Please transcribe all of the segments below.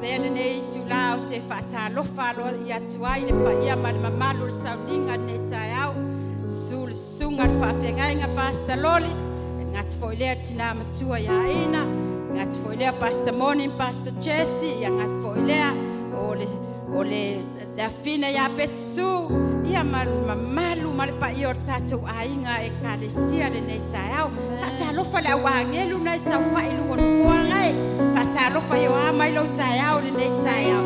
Vele nei tu lao te whatalofa lo ia tuai le pa ia mamalu sauninga ne taiau. Sul sunga whawhengainga Pastor Loli. Ngati foilea tina matua ia ina. Ngati foilea Pastor Morning, Pastor Jesse. Ia ngati foilea ole da fina ia betsu. Ia mamalu malipa ia o tatou ainga e kalesia le nei taiau. Whatalofa le awangelu nai sau whailu on fuangai. Whatalofa ia o amai lau taiau le nei taiau.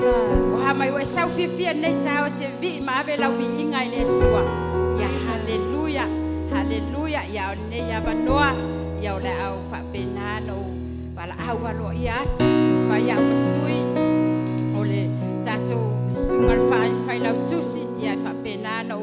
O amai o e sau fia nei taiau te vi ma ave lau vi inga i le tua. Ia haleluya, haleluya. Ia o nei ia vanoa. Ia o le au whapenano. Wala au alo ia atu. Whai au masui. O le tatou sungar whai lau tusi. Ia whapenano.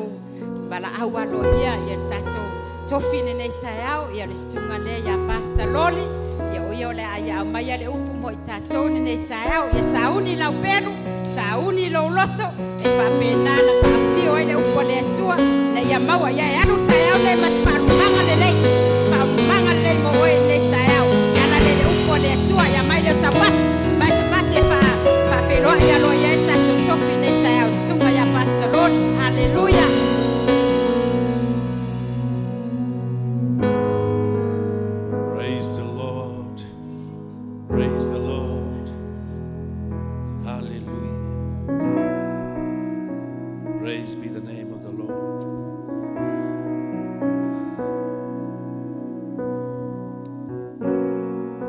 Wala au alo ia tatou tofine nei taiau. Ia le sunga ne ia Pastor Loli. Ia o le aia au mai le upu mo i tatou nei taiau. Ia sauni lau pelu. Sauni lau loto. E whapenana whawhio ai le upo le atua. Na ia maua ia e anu taiau le mas whaumanga le lei. Whaumanga le lei mo oe nei taiau. Ia la le upo le atua. Ia mai le sabat. Mai sabat e whawheloa ia loa ia e tatou tofi nei taiau. Sunga ia Pastor Loli. Hallelujah. Praise the Lord. Hallelujah. Praise be the name of the Lord.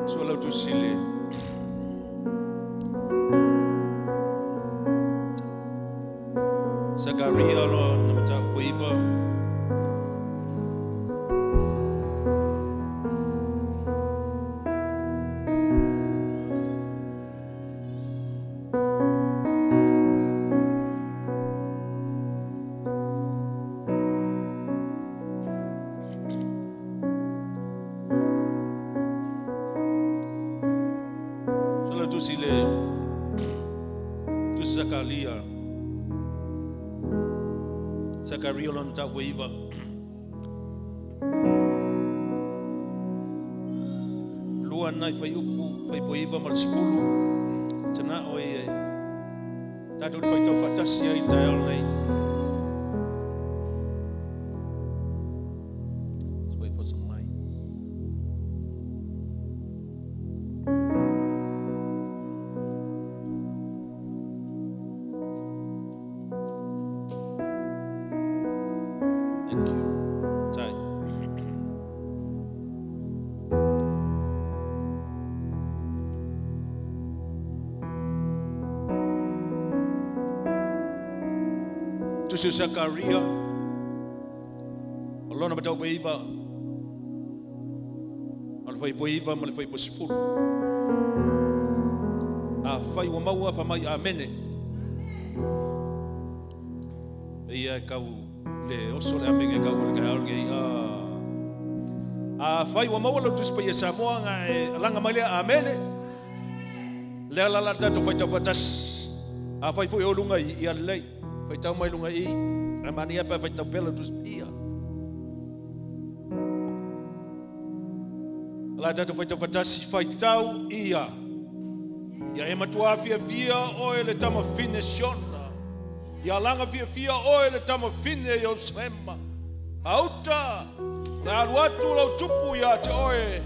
So allow to sile. Zakaria lo namata kuiva. Zakaria lo nta kuiva. Lua nai fai upu fai poiva mal sifulu. Tana o e tatou fai tau fatasi ai tael nei. Let's wait for some light. Thank you. Tai. Tu Zakaria. Allah na batau beiva. Al fai beiva mal fai posful. A fai wa maua fa mai amene. Ia kau le oso le amenga kau le kau ngai a fai wa maua lo tus pa SAMOAN nga langa mai le amene. Le ala tato fai tau fatas. A fai foi olunga ia lei. Fai tau mai lunga i. A mania pa fai tau pela tus ia. La tato fai tau fatas fai tau ia. Ia e matua via o ele tama fine shona. Ia langa via o ele tama fine Ierusalema. Auta. Na aluatu lau tupu ia te oe.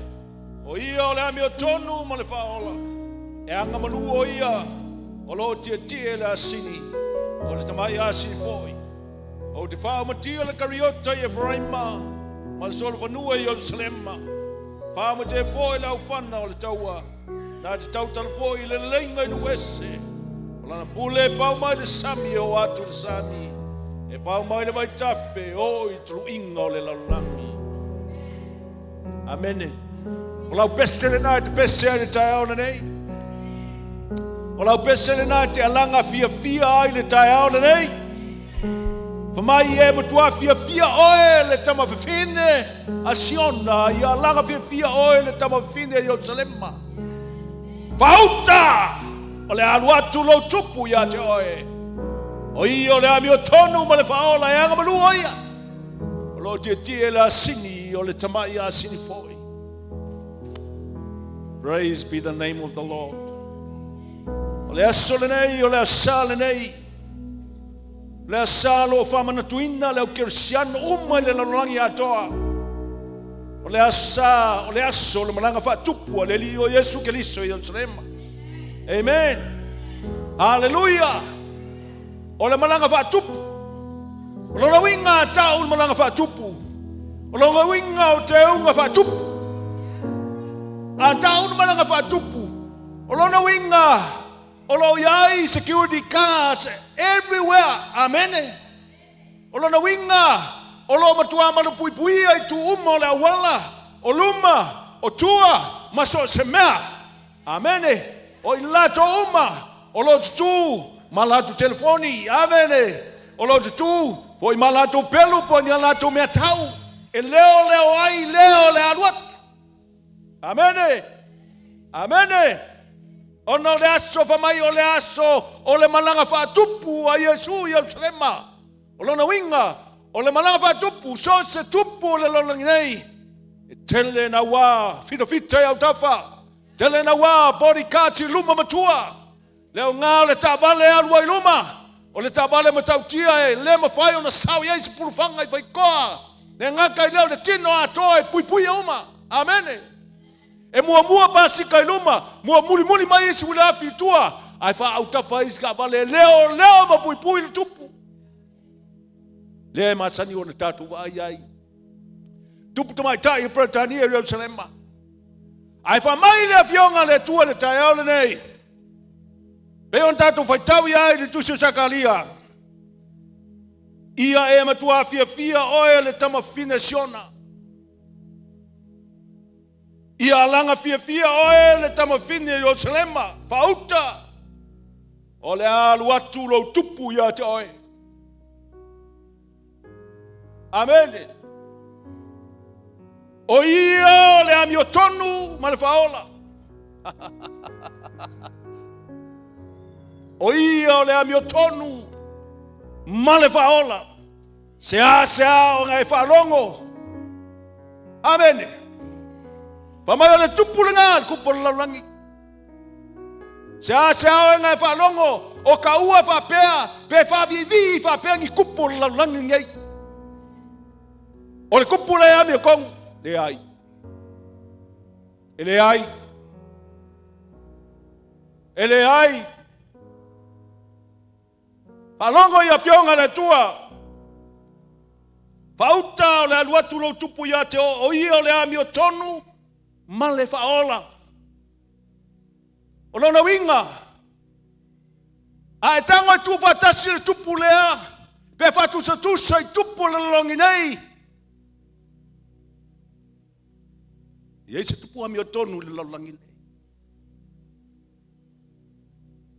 O ia o le ami o tonu ma le faola. E anga manu o ia. O lo tie le asini. O le tamai asini foi. O te whao matia le kariota i Efraima. Ma le solo vanua i Ierusalema. Whao matia foi le au whana o le taua. Na te tau tala foi le lenga i nuese. O lana pule pau mai le sami o atu le sami. E pau mai le vai tafe o i tulu inga o le lalangi. Amene. O lau pese le nai te pese ai le tae au na nei. O lau pese le nai te alanga fia ai le tae au na nei. Famai e matua fia oe le tama fefine a Siona. I alanga fia oe le tama fefine a Ierusalema. Fauta! O le aluatu lo tupu ia te oe. O i o le ami o tonu ma le faola e anga manu oia. O lo tie le asini o le tamai asini foi. Praise be the name of the Lord. O le aso le nei, o le asa le nei. Le asa lo whamana tuina, le au kersiano umai le lalangi atoa. O le asa, o le aso, le malanga whatupu, le li o Iesu Keliso i Ierusalema. Amen. Hallelujah. O le malanga whatupu. O le winga tau le malanga whatupu. O le winga o te unga whatupu. A tau le malanga whatupu. O le winga. O lo yai security cards everywhere. Amen. O lo winga. O lo matua manu pui pui ai tu uma o le awala. O luma. O tua. Maso semea. Amen. O ilato uma. O lo tu. Malatu telefoni. Amen. O lo tu. Foi malatu pelu po ni alato mea tau. E leo ai leo le aluat. Amen. Amen. Ono le aso famai o le aso o le malanga whatupu a Iesu i Ierusalema. O lona winga o le malanga whatupu so se tupu o le lonangi nei. E tele na wā fita au tafa. Tele na wā body kati luma matua. Leo ngā le tāwale alua i luma. O le tāwale matautia e le mawhai o na sau iei se purufanga i whaikoa. Le ngaka i leo le tino atoa e pui a uma. Amen. E mua pasika i luma, mua muli mai isi wile afi tua, ai wha au tafa isi ka vale leo ma pui le tupu. Lea masani o na tatu wa ai. Tupu tamai tai i Britania i Ierusalema. Ai wha mai le fionga le tua le tai au le nei. Peon tatu whaitawi ai le tusio sakalia. Ia e matua fia oe le tama fine siona. Ia langa fia oe le tamawhine i Ierusalema. Whauta. O le alu atu lo tupu ia te oe. Amen. O ia o le ami o tonu ma le whaola. O ia o le ami o tonu ma le whaola. Sea o ngai whalongo. Amen. Whamai o le tupu le ngā, kupo le laulangi. Sea o ngai whalongo, o ka ua whapea, pe whavivi whapea ni kupo le laulangi ngei. O le kupo le ami o kong, le ai. E le ai. E le ai. Whalongo ia fionga le tua. Whauta o le aluatu lo tupu ia te o ia o le ami o tonu, ma le whaola. O lona winga. A e tango tu whatasi le tupu lea. Pe whatusa tusa i tupu le longi nei. Iei se tupu ami o tonu le longi nei.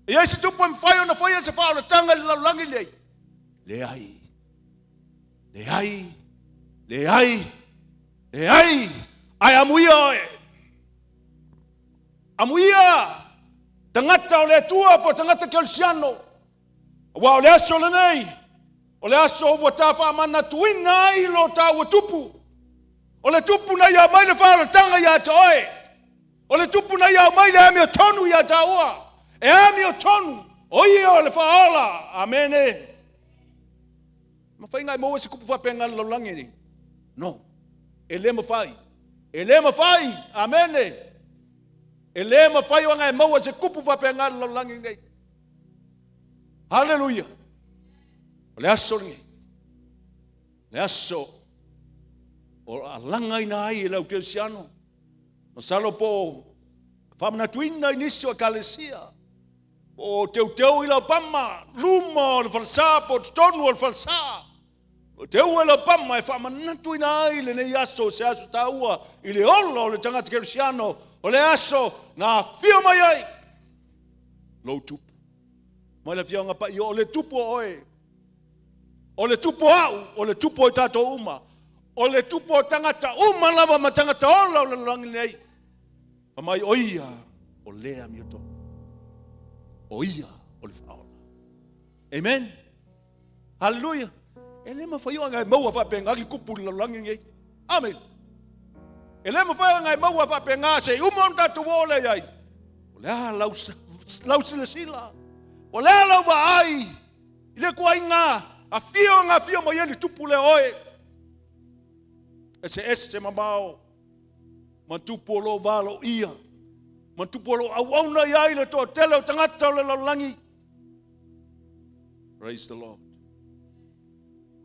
Iei se tupu ami whai o na whai e se whao le tanga le longi nei. Le ai. Le ai. Le ai. Le ai. Ai amuia oe. Amuia, tangata o le tua po tangata kelsiano. Wa o le aso le nei. O le aso o wata wha mana tuina ai lo ta wa tupu. O le tupu na ia mai le wha tanga ia te oe. O le tupu na ia mai le ami o tonu ia ta ua. E ami o tonu. O ia o le whaola. Amene. Ma whai ngai moa se kupu whapenga lo langi ni. No. E le ma whai. E le ma whai. Amene. E le ma whai o ngai maua se kupu whapenga lo langi nei. Hallelujah. O le aso ngai. Le aso. O a langa ina ai e lau te siano. O salo po. Whamana tuina inisi o kalesia. O teu i lau pama. Luma o le falsa po tonu o le falsa. O teu e lau pama e whamana tuina ai le nei aso se aso taua. I le olo o le tangata keresiano. O le aso na fio mai ai. Lo tupu. Mai le fionga pa i o le tupu oe. O le tupu au. O le tupu o tato uma. O le tupu o tangata uma lava ma tangata ola o le langi nei. Mai oia o lea mioto. Oia o le faola. Amen. Hallelujah. Ele ma fai o ngai maua fa penga ki kupu le langi nei. Amen. Ele ma fai ngai maua fa penga se umon tatu ole ai. Le a lau lau sila. O lea lau wa ai. Ile kua inga. A fio mo yeli tupu le oe. Ese mamao. Matupu lo valo ia. Matupu lo awauna ia ile to tele o tangata o le laulangi. Praise the Lord.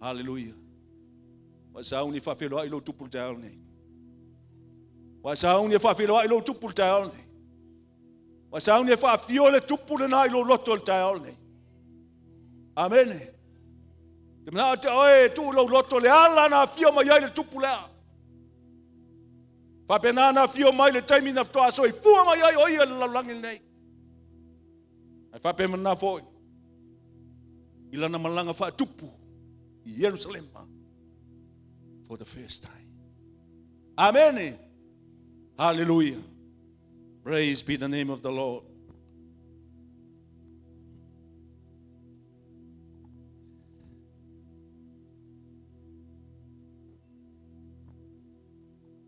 Hallelujah. Wasauni fafelo ilo tupu te aone. Wasauni fafelo ilo tupu te aone. Wasauni fafio le tupu le na ilo loto te aone. Amen. Demna te oe tu lo loto le ala na fio ma ia le tupu le. Fa penana fio mai le taimi na to aso i fu mai ai o ia le langi nei. Ai fa pe mana foi. Ilana malanga fa tupu i Ierusalema for the first time. Amen. Hallelujah. Praise be the name of the Lord.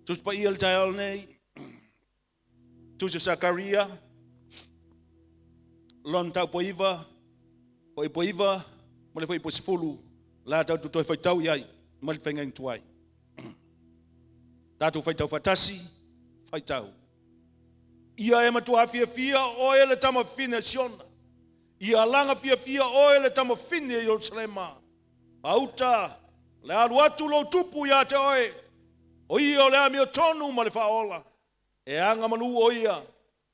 Tus pa iel tayo nei. Tus Zakaria. Lon tau poiva. Poiva. Mole foi po sifulu. La tau tu toi foi tau iai. Mole fenga in tuai. Tatu foi tau fatasi. Foi tau. Ia e matua fia o ele tama fine siona. Ia langa fia o ele tama fine Ierusalema. Auta. Le alu atu lo tupu ia te oe. O ia o le ami o tonu ma le faola. E anga manu o ia.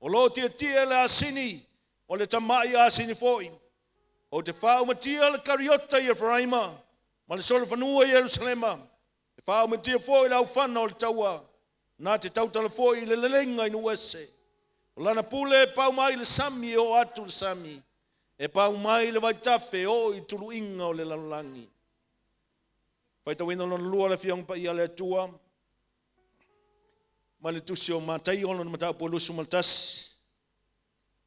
O lo tia le asini. O le tamai asini foi. O te whao matia le kariota i Efraima. Ma le sole whanua i Ierusalema. E whao matia foi le au whana o le taua. Nā te tautala foi le lelenga i nuese. O lana pule e pau mai le sami o atu le sami. E pau mai le waitafe o i tulu inga o le lalangi. Whaita wina lona lua le fiong pa ia le atua. Ma le tusi o matai o lona matau po lusu maltasi.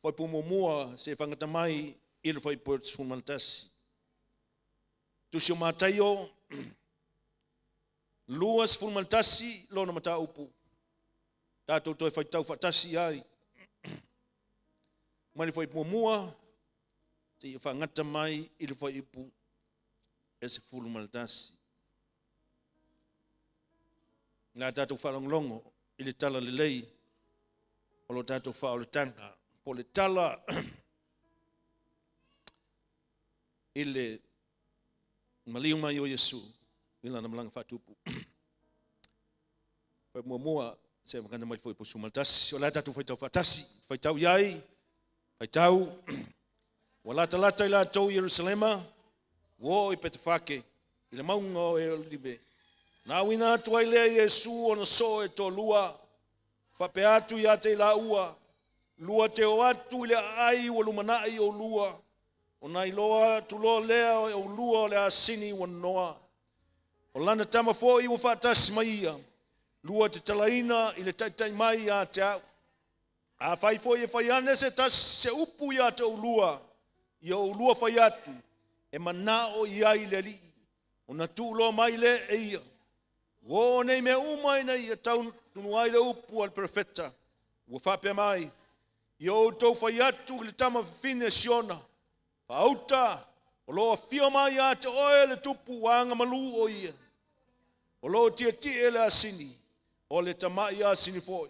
Whai po mua se whangata mai i le whai po lusu maltasi. Tusi o matai o luas fu maltasi lona matau upu. Tātou toi whai tau whatasi ai. Ma le whai po mua se i whangata mai i le whai upu e se fulu maltasi. Ngā tātou whalonglongo i le tala le lei o lo tātou whao le tanga po le tala i le maliu mai o Iesu i lana malanga whatupu. Whai mua se makana mai foi po sumaltasi o la tātou whai tau whatasi whai tau iai whai tau wa lata i la tau Ierusalema wo i pete whake i le maunga o e olive. Nā wina atu ai lea Iesu o na so e to lua. Whape atu i ate la ua. Lua te o atu i le ai o lumanai o lua. O nai loa tu loa lea o lua o le asini o noa. O lana tama fo i o whatasi mai ia. Lua te talaina i le taitai mai a te au. A whai fo i e whai ane se tas se upu i ate o lua. I o lua whai atu. E mana o i ai le li. O na tu loa mai le e ia. Wo nei me umai nei tau tunu ai le upu al profeta. Wo whape mai. I o tau whai atu le tama fine siona. Whauta. O loa fio mai a te oe le tupu wanga malu o ia. O loa tia le asini. O le tamai asini foi.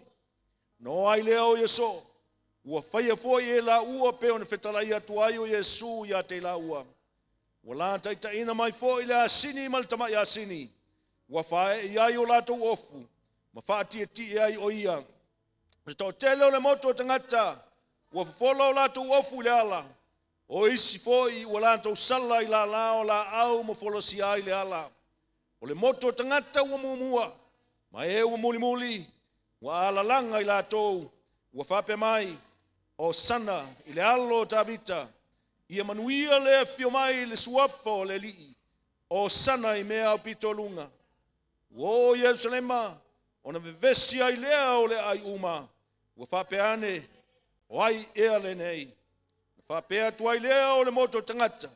No ai lea o Iesu. Ua whaia foi e la ua pe o ne whetalai atu ai o Iesu i a te la ua. Wa la taita ina mai foi le asini mal tamai asini. Wa fae iai o latou ofu. Ma whaati ai o ia. Me tau tele o le moto o tangata. Wa wholo o latou ofu le ala. O isi foi wa latou sala i la lao la au ma folosi ai le ala. O le moto o tangata ua muamua. Ma e ua muli. Wa ala langa i latou. Wa whape mai. O sana i le alo tavita. Ia manuia le fio mai le suapa o le lii. O sana i mea o pitolunga. O Ierusalema, ona vevesi ai lea o le ai uma. Ua whape ane, o ai ea le nei. Whape atu ai lea o le moto tangata.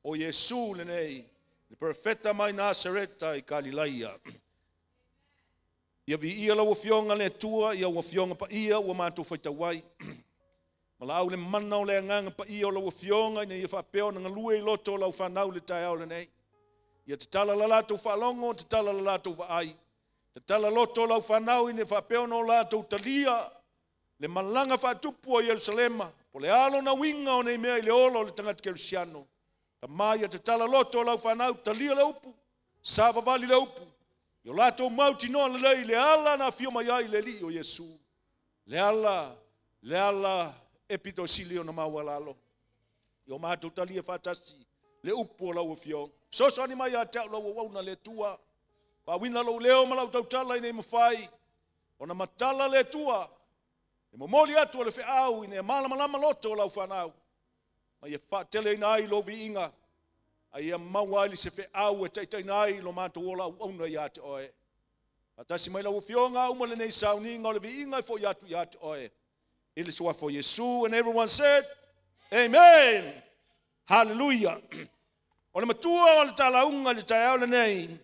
O Iesu le nei. Le profeta mai Nasareta i Galileia. Ia vi ia la ua fionga le tua, ia ua fionga pa ia, ua mātou whaitawai. Malau le mana o le nganga pa i o la fionga ina ia whapeo na ngalue I loto lau whanau le tai au le nei. Ia te tala la lato whalongo, te tala la lato ai. Te tala loto lau whanau ina whapeo no lato talia. Le malanga whatupu o Ierusalema. Po le alo na winga o nei mea I le olo le tangata Kerusiano. Ta mai te tala loto lau whanau talia le upu. Sava vali le upu. Io lato mauti no le ala na fio mai ai le li o Iesu. Le ala epitosilio na mawalalo. Io mato talia fatasi. Le upu o lau fio. Soso ni mai a tau lau wau na le tua. Pa wina lau leo ma lau tautala ina mawhai. Ona matala le tua. E momoli atu o le whiau ina malama loto o lau whanau. Ma ia whatele ina ai lo vi inga. Ai ia mawali se whiau e teitai nai lo mato o lau auna ia te oe. Patasi mai lau fionga umale nei sauninga o le vi inga fo ia te oe. Ili sua for Iesu, and everyone said, Amen. Hallelujah. O le matua o le talaunga le tai au le nei.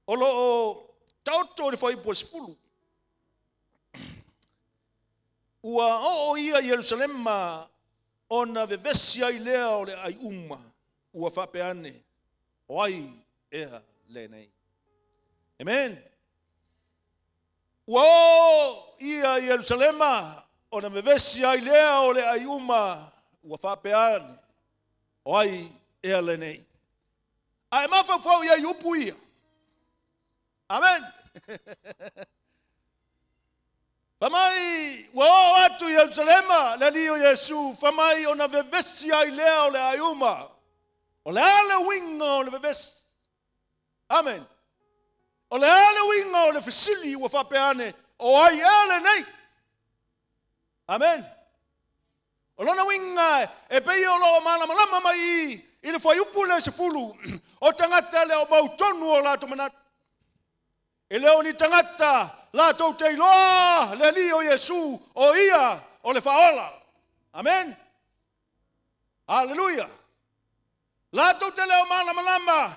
O lo o tauto le whaipo sifulu. Ua o ia Ierusalema ona vevesia I lea o le ai uma. Ua whapeane. O ai ea le nei. Amen. Ua o ia Ierusalema ona vevesia I lea o le ai uma. Ua whapeane. O ai ea le nei. Ai mawhawhau ia I upu ia. Amen. Famai, wao atu Ierusalema, le li o Iesu, famai ona vevesia I lea o le aiuma. O le ale winga o le vevesi. Amen. O le ale winga o le fesili ua whapeane, o ai ele nei. Amen. O lona winga, e pei o loa malama mai I le whai upu le se fulu, o tangata le o mautonu o lato manatu. E leo ni tangata, la tau te iloa, le li o Iesu, o ia, o le faola. Amen. Hallelujah. La tau te leo malama,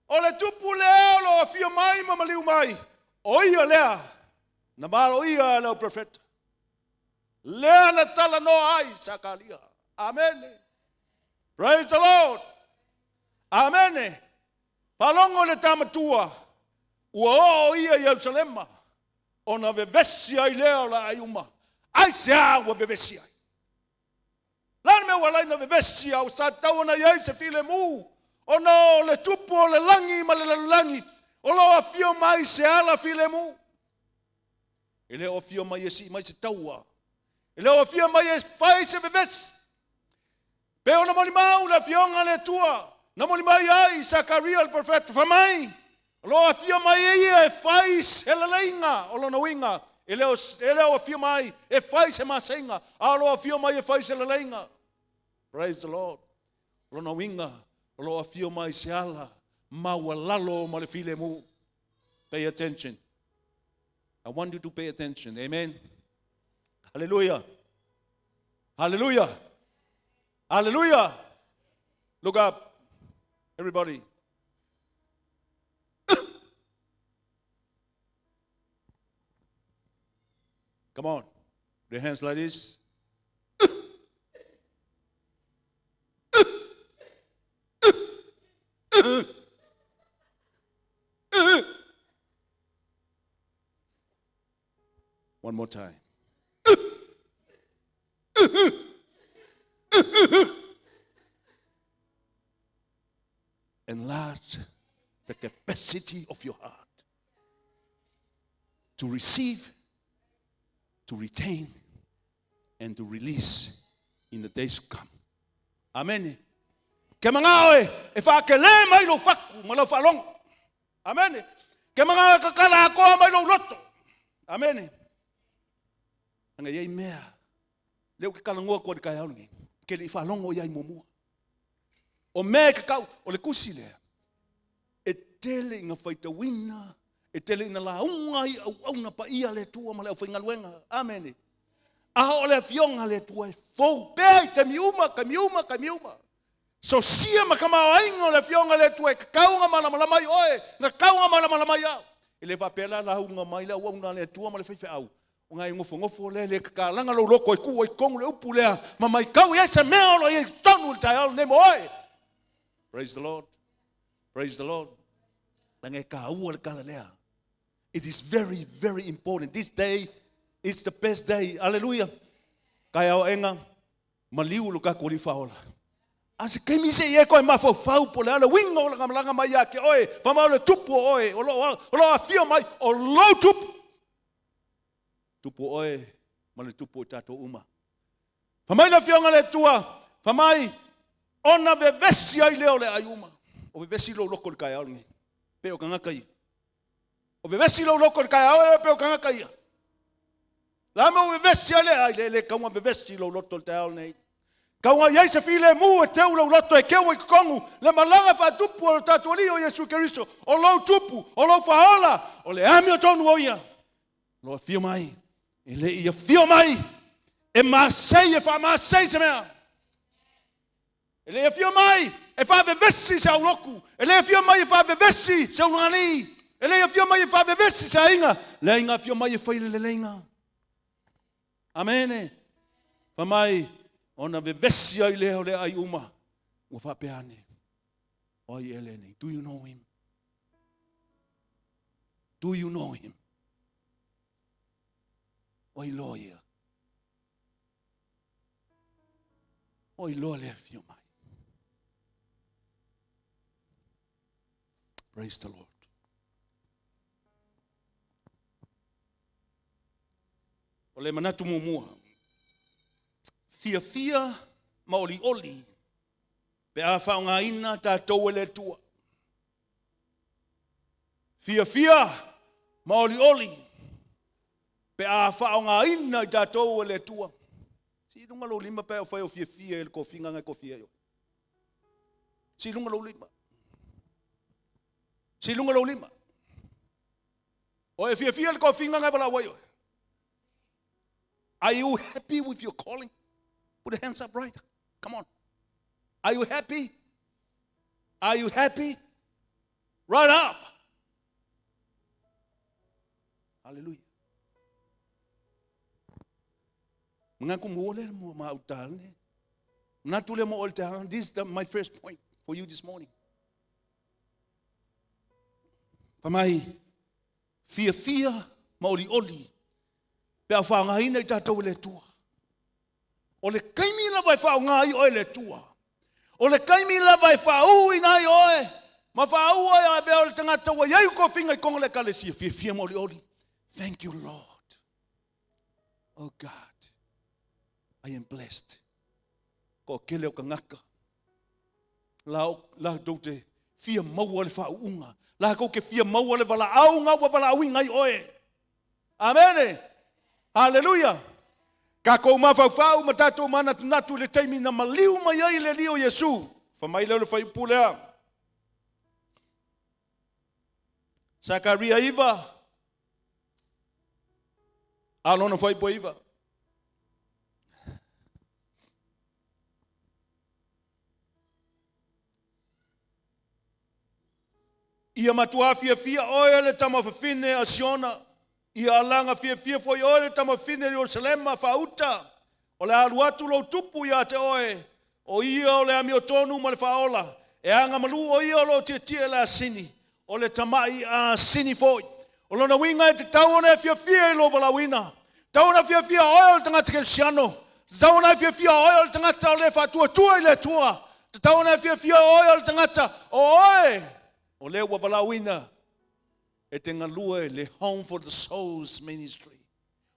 o le tupu leo lo a fio mai mamaliu mai, o ia lea, na malo ia leo profeta. Lea na tala no ai, sakalia. Amen. Praise the Lord. Amen. Palongo le tamatua. Ua o ia Ierusalema. Ona vevesia I leo la aiuma. Ai se ua vevesia. Lana me walai na vevesia. O sa tau na iei se file mu. Ona le tupu o le langi ma le langi. O lo a fio mai se ala file mu. E leo a fio mai esi mai se taua. E leo a fio mai es fai se vevesi. Pe ona moni mau la fionga le tua. Na moni mai ai Sakaria il profeta famai. Lo a fio mai e fai se la lenga o lo na winga. E leo a fio mai e fai se masenga. A lo a fio mai e fai se la lenga. Praise the Lord. Lo na winga. Lo a fio mai se ala. Maua lalo ma le file mu. Pay attention. I want you to pay attention. Amen. Hallelujah. Hallelujah. Hallelujah. Look up. Everybody. Come on. Put your hands like this. One more time. Enlarge the capacity of your heart to receive, to retain, and to release in the days to come. Amen. Ke mangawe e whakele mai lo whaku ma lo whalongo. Amen. Ke mangawe kakala akoa mai lo roto. Amen. Anga iei mea. Leo ke kalangua kua de kai aungi. Ke li whalongo iei momua. O mea ke kau, o le kusi lea. E tele inga whaita wina. E tele ina la unga I au na pa ia le tua ma le au whaingaluenga. Amen. Aho o le fionga le tua e fau. Pei te miuma. So sia makamao ainga o le fionga le tua e kaunga mana mai oe. Na kaunga mana mai au. E le whapela la unga mai le au na le tua ma le whaife au. O ngai ngofo le ka langa lo loko ku kong le upu le ma mai kau ia se mea lo ia tonu tai al ne moi. Praise the Lord. Praise the Lord. Langa ka ua le kala lea. It is very, very important. This day is the best day. Hallelujah. Kaya o enga maliu luka ko li faola. Ase kemi se ye ko ma fo fau po le ala wingo la langa mai ya ke oi fa ma le tupu oi o lo afio mai o lo tupu. Tupu oe, ma le tupu o tato uma. Famai la fionga le tua, famai, ona ve vesi ai leo le ai uma. O ve vesi lo loko le kai aungi, pe o kangaka ia. O ve vesi lo loko le kai aungi, pe o kangaka ia. Lama o ve vesi ai le kaunga ve vesi lo loto le tai aungi. Kaunga iai se file mu e teu lo loto e kewa i kongu, le malanga fa tupu o tato li o Iesu Keristo, o lo tupu, o lo faola, o le ami o tonu o ia. Lo fio mai. Ele ia fio mai e masei e fa masei se mea. Ele ia fio mai e fa vevesi se auloku. Ele ia fio mai e fa vevesi se ulani. Ele ia fio mai e fa vevesi se inga. Le inga fio mai e fa ile le inga. Amene. Fa mai ona vevesi ai leo le ai uma. Ua fa peane. Oi eleni. Do you know him? Do you know him? Oi loia. Oi loa le fio mai. Praise the Lord. O le manatu mumua. Fia ma oli. Pe a whaunga ina tātou ele tua. Fia ma oli. Pe a whaonga ina i tātou le tua. Si lunga lo lima pe o whai o fia e ko finga ngai ko fia yo. Si lunga lo lima. Si lunga lo lima. O e fia e ko finga ngai wala wai yo. Are you happy with your calling? Put the hands up right. Come on. Are you happy? Are you happy? Right up. Hallelujah. Mengaku mole mo mautal ne. Natule mo altar. This is my first point for you this morning. Pamai fia oli. Pe a whaanga hina I tātou le tua. O le kaimi la vai whaonga I oe le tua. O le kaimi la vai whaau I nai oe. Ma whaau oe a bea o le tangata wa iau ko whinga I konga le kalesia. Fia mo oli. Thank you, Lord. Oh God. I am blessed. Ko kele o ka ngaka. La do te fia maua le whaunga. La ko ke fia maua le wala aunga wa wala awinga I oe. Amen. Hallelujah. Ka ko mawhau ma tātou mana natu le teimi na maliu mai ai le rio Iesu. Whamai leo le whai pulea. Sakaria iwa. Alona whai po iwa. Ia matua fia oe le tama whawhine a Siona. Ia alanga fia foi oe le tama whine Ierusalema whauta. O le alu atu lo tupu ia te oe. O ia o le ami o tonu ma le whaola. E anga malu o ia o lo tia le asini. O le tamai a sini foi. O lona winga e te tauona e fia I lo walawina. Tauona fia oe o le tangata ke siano. Tauona fia oe o le tangata o le whatua I le tua. Tauona fia oe o le tangata o oe. O le ua walawina e te ngalua le Home for the Souls Ministry.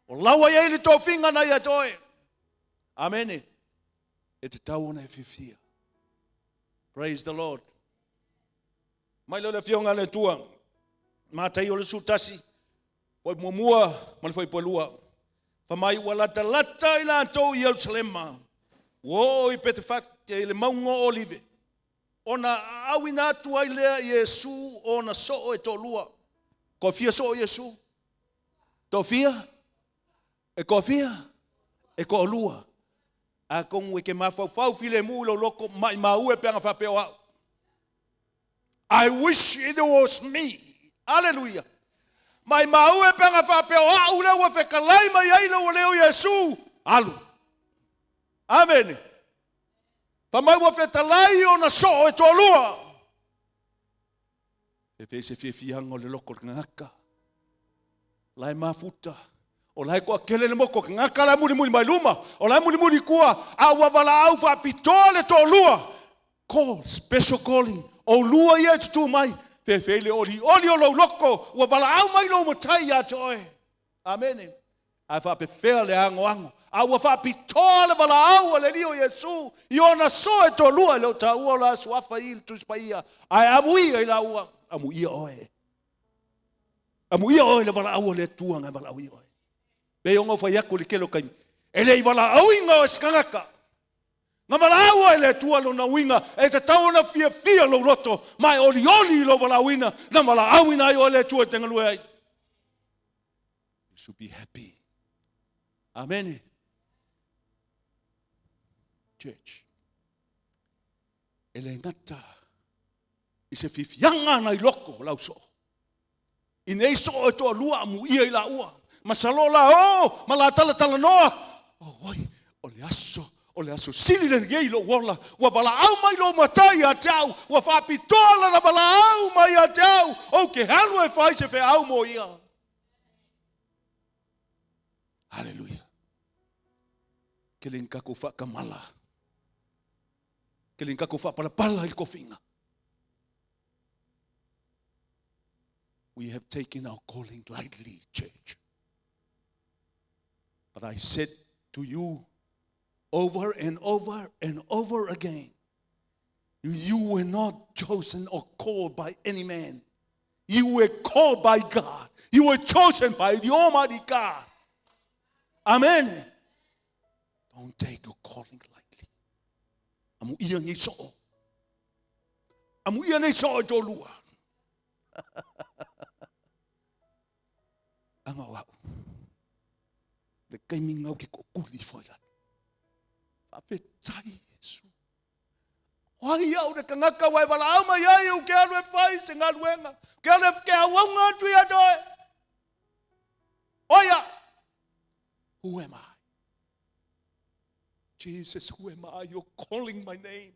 O lawa ia le tō whinga na ia toe. Amen. E te tauona e fia. Praise the Lord. Mai le fionga le tua. Mātai o le sutasi. Oi mua ma le whai poelua. Whamai ua lata I la tō Ierusalema. Wo I pete whakte I le maunga olive. Ona awina atu ai lea Iesu ona so e tolua. Ko fia so Iesu. To fia. E ko fia. E ko lua. A kongu e ke mawhau file mu lo loko mai mau e peanga whapeo au. I wish it was me. Hallelujah. Mai mau e penga whapeo au leo wa whekalai mai ai leo leo Iesu. Alu. Amen. Whamai wa whetalai o na so e tolua. E whese whiawhianga o le loko ngaka. Lai mafuta. O lai kua kele le moko ngaka la muri muri mai luma. O lai muri muri kua awa wala au whapitole tolua. Call, special calling. O lua ia tutu mai. Fefele oli o lo loko wa wala au mai lo matai ya toe. Amen. Ai fa pe fele ango. Au fa pitole wala au le lio Iesu. Iona so e to lua lo ta u la swafa il tu spaia. Ai amui ai la u amui oe. Amui oe le wala au le tuanga wala au oe. Pe onga fa yaku le kelo kai. Ele wala au inga skangaka. Nga wala ele tua lo na winga e te tau na fia lo roto mai oli lo wala winga na wala awina i ole tua te ngalue ai. You should be happy. Amen. Church. Ele ngata i se fifianga na i loko lau so. I nei so e toa lua mu ia i la ua. Masalola o, mala tala noa. Oh, oi, ole aso. O le aso sili le ngei lo wala. Wa wala au mai lo matai a tau. Wa whapitola na wala au mai a tau. O ke halu e whai se whe au mo ia. Hallelujah. Ke le nkako whakamala. Ke le nkako whapalapala il kofinga. We have taken our calling lightly, church. But I said to you, over and over and over again. You were not chosen or called by any man. You were called by God. You were chosen by the Almighty God. Amen. Don't take your calling lightly. Amu ia ni so. Amu ia ni so jolua. Anga wa. Le kaiming ki ko kuli foila. Whawhetai Iesu. Wai au ne kangaka wai wala au mai ai u ke anu e whai se ngā ruenga. Ke anu e ke awanga tui atoe. Oia. Who am I? Jesus, who am I? You're calling my name.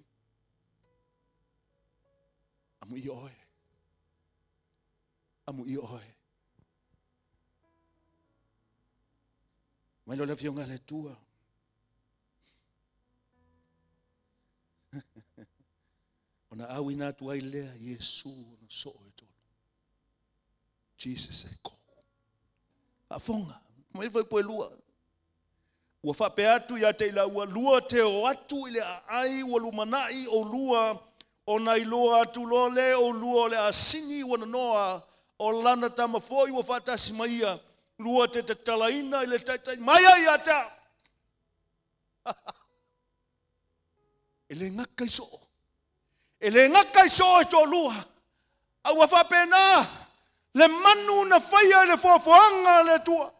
Amu i oe. Amu i oe. Mai lo le fionga le tua. Ona au ina tu ai lea Iesu na so e tolu. Jesus e ko. A fonga, mai foi po lua. Ua fa pe atu ya te la ua lua te o atu ile ai ua lumanai o lua o nai loa atu lole o lua le asini ua noa o lana tama foi ua fa tasi maia lua te talaina ile tai mai ai ata. Ele ngaka iso. Ele ngaka iso e to lua. Au fa pena le manu na faia le fofoanga le tua.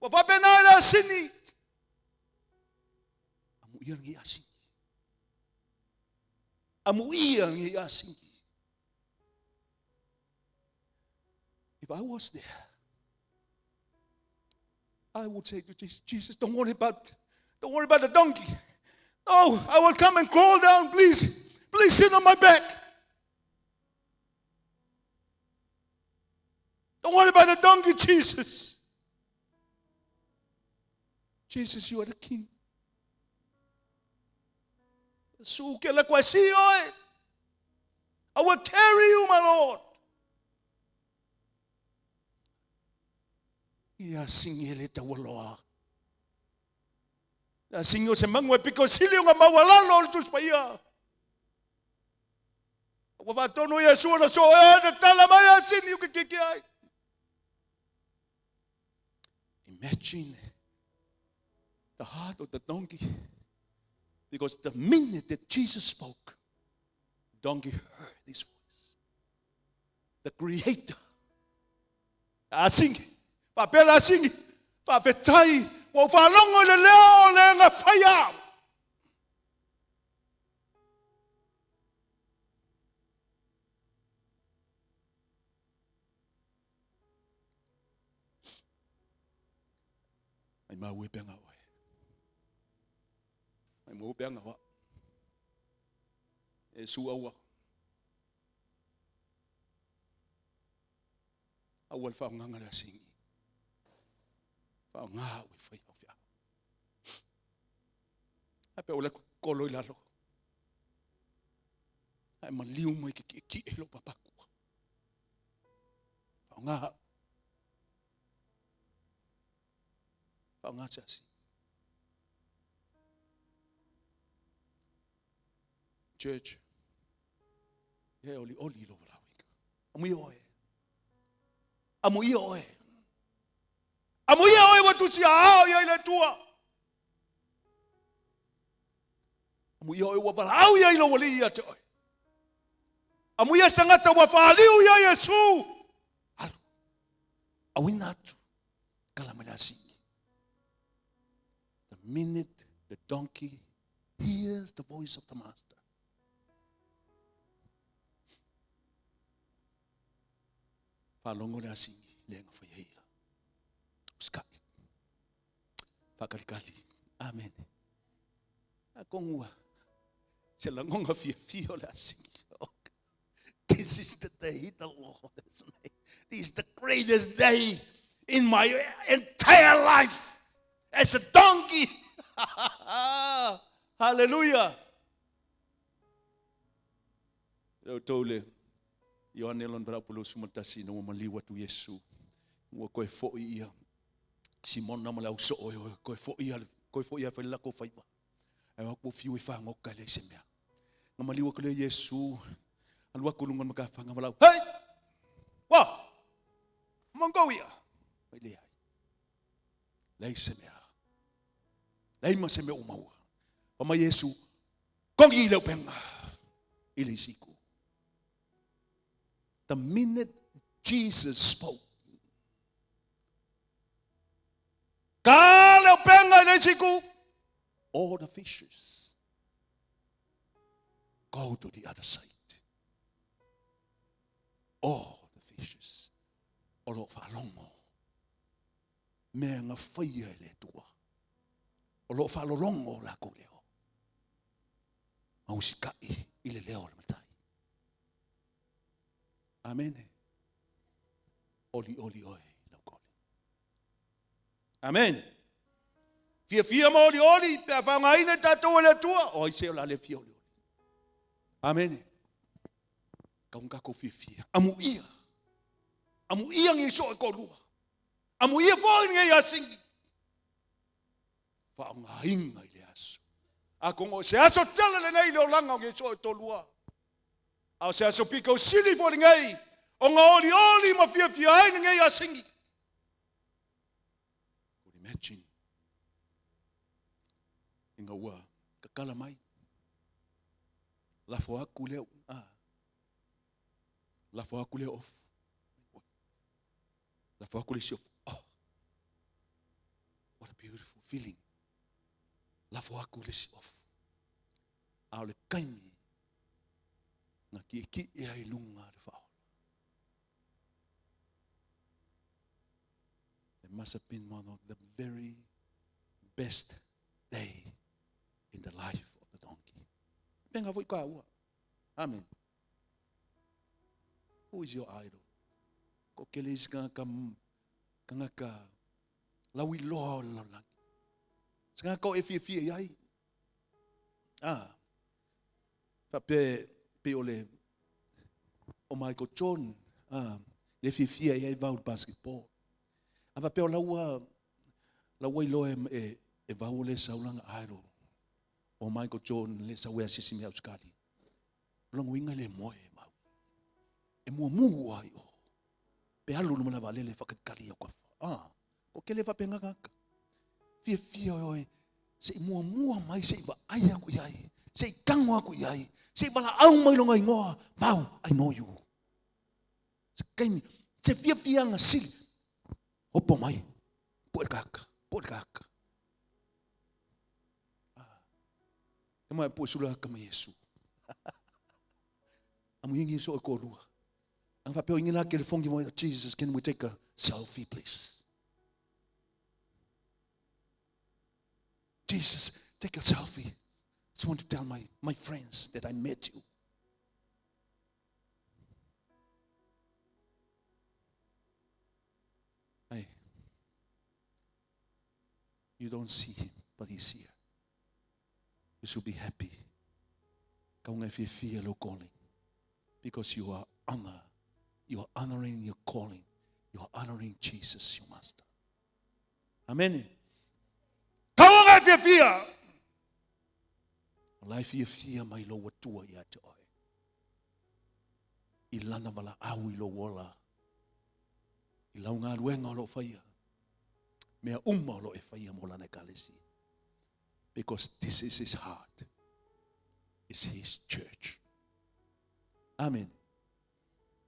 Wa fa pena le asini. Amu ia ngi asini. Amu ia ngi asini. If I was there, I would say to Jesus, Jesus, don't worry about the donkey. Oh, I will come and crawl down, please. Please sit on my back. Don't worry about the donkey, Jesus. Jesus, you are the king. I will carry you, my Lord. Ia singele ta waloa. La singo se mangwe piko silio nga mawalalo le tuspaia. Wa va tono Iesu na so e tala mai sini u ke ai. Imagine the heart of the donkey, because the minute that Jesus spoke, the donkey heard his voice. The Creator. Asingi, papela asingi, papetai. Wa fa longo le leo le nga faya. mau e penga oe. Ai mau penga wa. E su awa. Awal fa nganga la singi. Fa nga we fa ya. Ape ole kolo ilalo. Ai maliu mai ki elo papaku. Fa nga chasi. Church. Ye oli lo vrawik. Amui oe. Amui oe watu si ao ya ile tua. Amui oe wa varau ya ilo wali ya te oe. Amui sangata wa faliu ya Iesu. Alu. Awinatu kalamalasi. The minute the donkey hears the voice of the master, falongo na singi lenga fa ia. Skai. Fakarikali. Amen. Akongwa. Selangonga fio la singi. This is the day the Lord has made. This is the greatest day in my entire life as a donkey. Hallelujah. Tole. Yohane lon berapuluh sumatasi no maliwa tu Yesu. Ngo koe fo ia. Simon na mala uso o koe fo ia fa la ko faiwa. Ai wa ko fiu fa ngoka le semia. Ngamaliwa ko le Yesu. Alwa kulungan makafanga mala. Hey! Wa! Mongolia. Ile ai. Lai semia. Lai ma semia o maua. Pama Yesu. Kongi le penga. Ile siku. The minute Jesus spoke, all the fishes go to the other side. All the fishes. Olo falongo. Menga faya le tua. Olo falongo la kuleo. Mausikai ile leo matai. Amen. Oli oe. Amen. Fia mo oli pe fanga ina tatu le tua. O se la le fia oli. Amen. Kaunga ko fia. Amu ia ngi so ko lua. Amu ia fo ngi ya singi. Fanga inga ile aso. Ako se aso tele le nei le langa ngi so to lua. Au se aso piko sili fo ngai. O nga oli ma fia ai ngi ya singi. Imagine. Inga ua kakala mai. La foa kule La foa kule off. La foa kule off. Oh. What a beautiful feeling. La foa kule off. Aole kaini. Na ki e ai lunga de fa. It must have been one of the very best day in the life of the donkey. Penga voi ka ua. Amen. Who is your idol? Ko kelis ka ka lawi lo lang. Sanga ko e fie yai. Fa pe ole o Michael John le fie yai va basketball. Ava pe laua ilo e vau le saulanga idol. O Michael John le sa wea sisi mea uskali. Longo inga le moe mau. E mua ai o. Pe alu lumana vale le whakakari au kwa. O ke le whapenga kaka. Fia oi. Se i mua mai se i wa ai aku iai. Se i kango aku iai. Se i wala au mai longa ingoa. Vau, I know you. Se kaimi. Se fia nga sili. Opo mai. Puer kaka. E mai po sula ka mai Iesu. Amu ingi so ko rua. Ang fa peo ingina ke le fongi mo Jesus, can we take a selfie please? Jesus, take a selfie. Just want to tell my friends that I met you. Hey, you don't see him, but he's here. You should be happy. Feel calling, because you are honoring your calling. You are honoring Jesus, your master. Amen. Feel. Life fear my Lord tua ya te oi. Ilana mala au ilo wola. Ilaunga luenga lo faya. Mea lo e faya mola na kalesi. Because this is his heart. It's his church. Amen.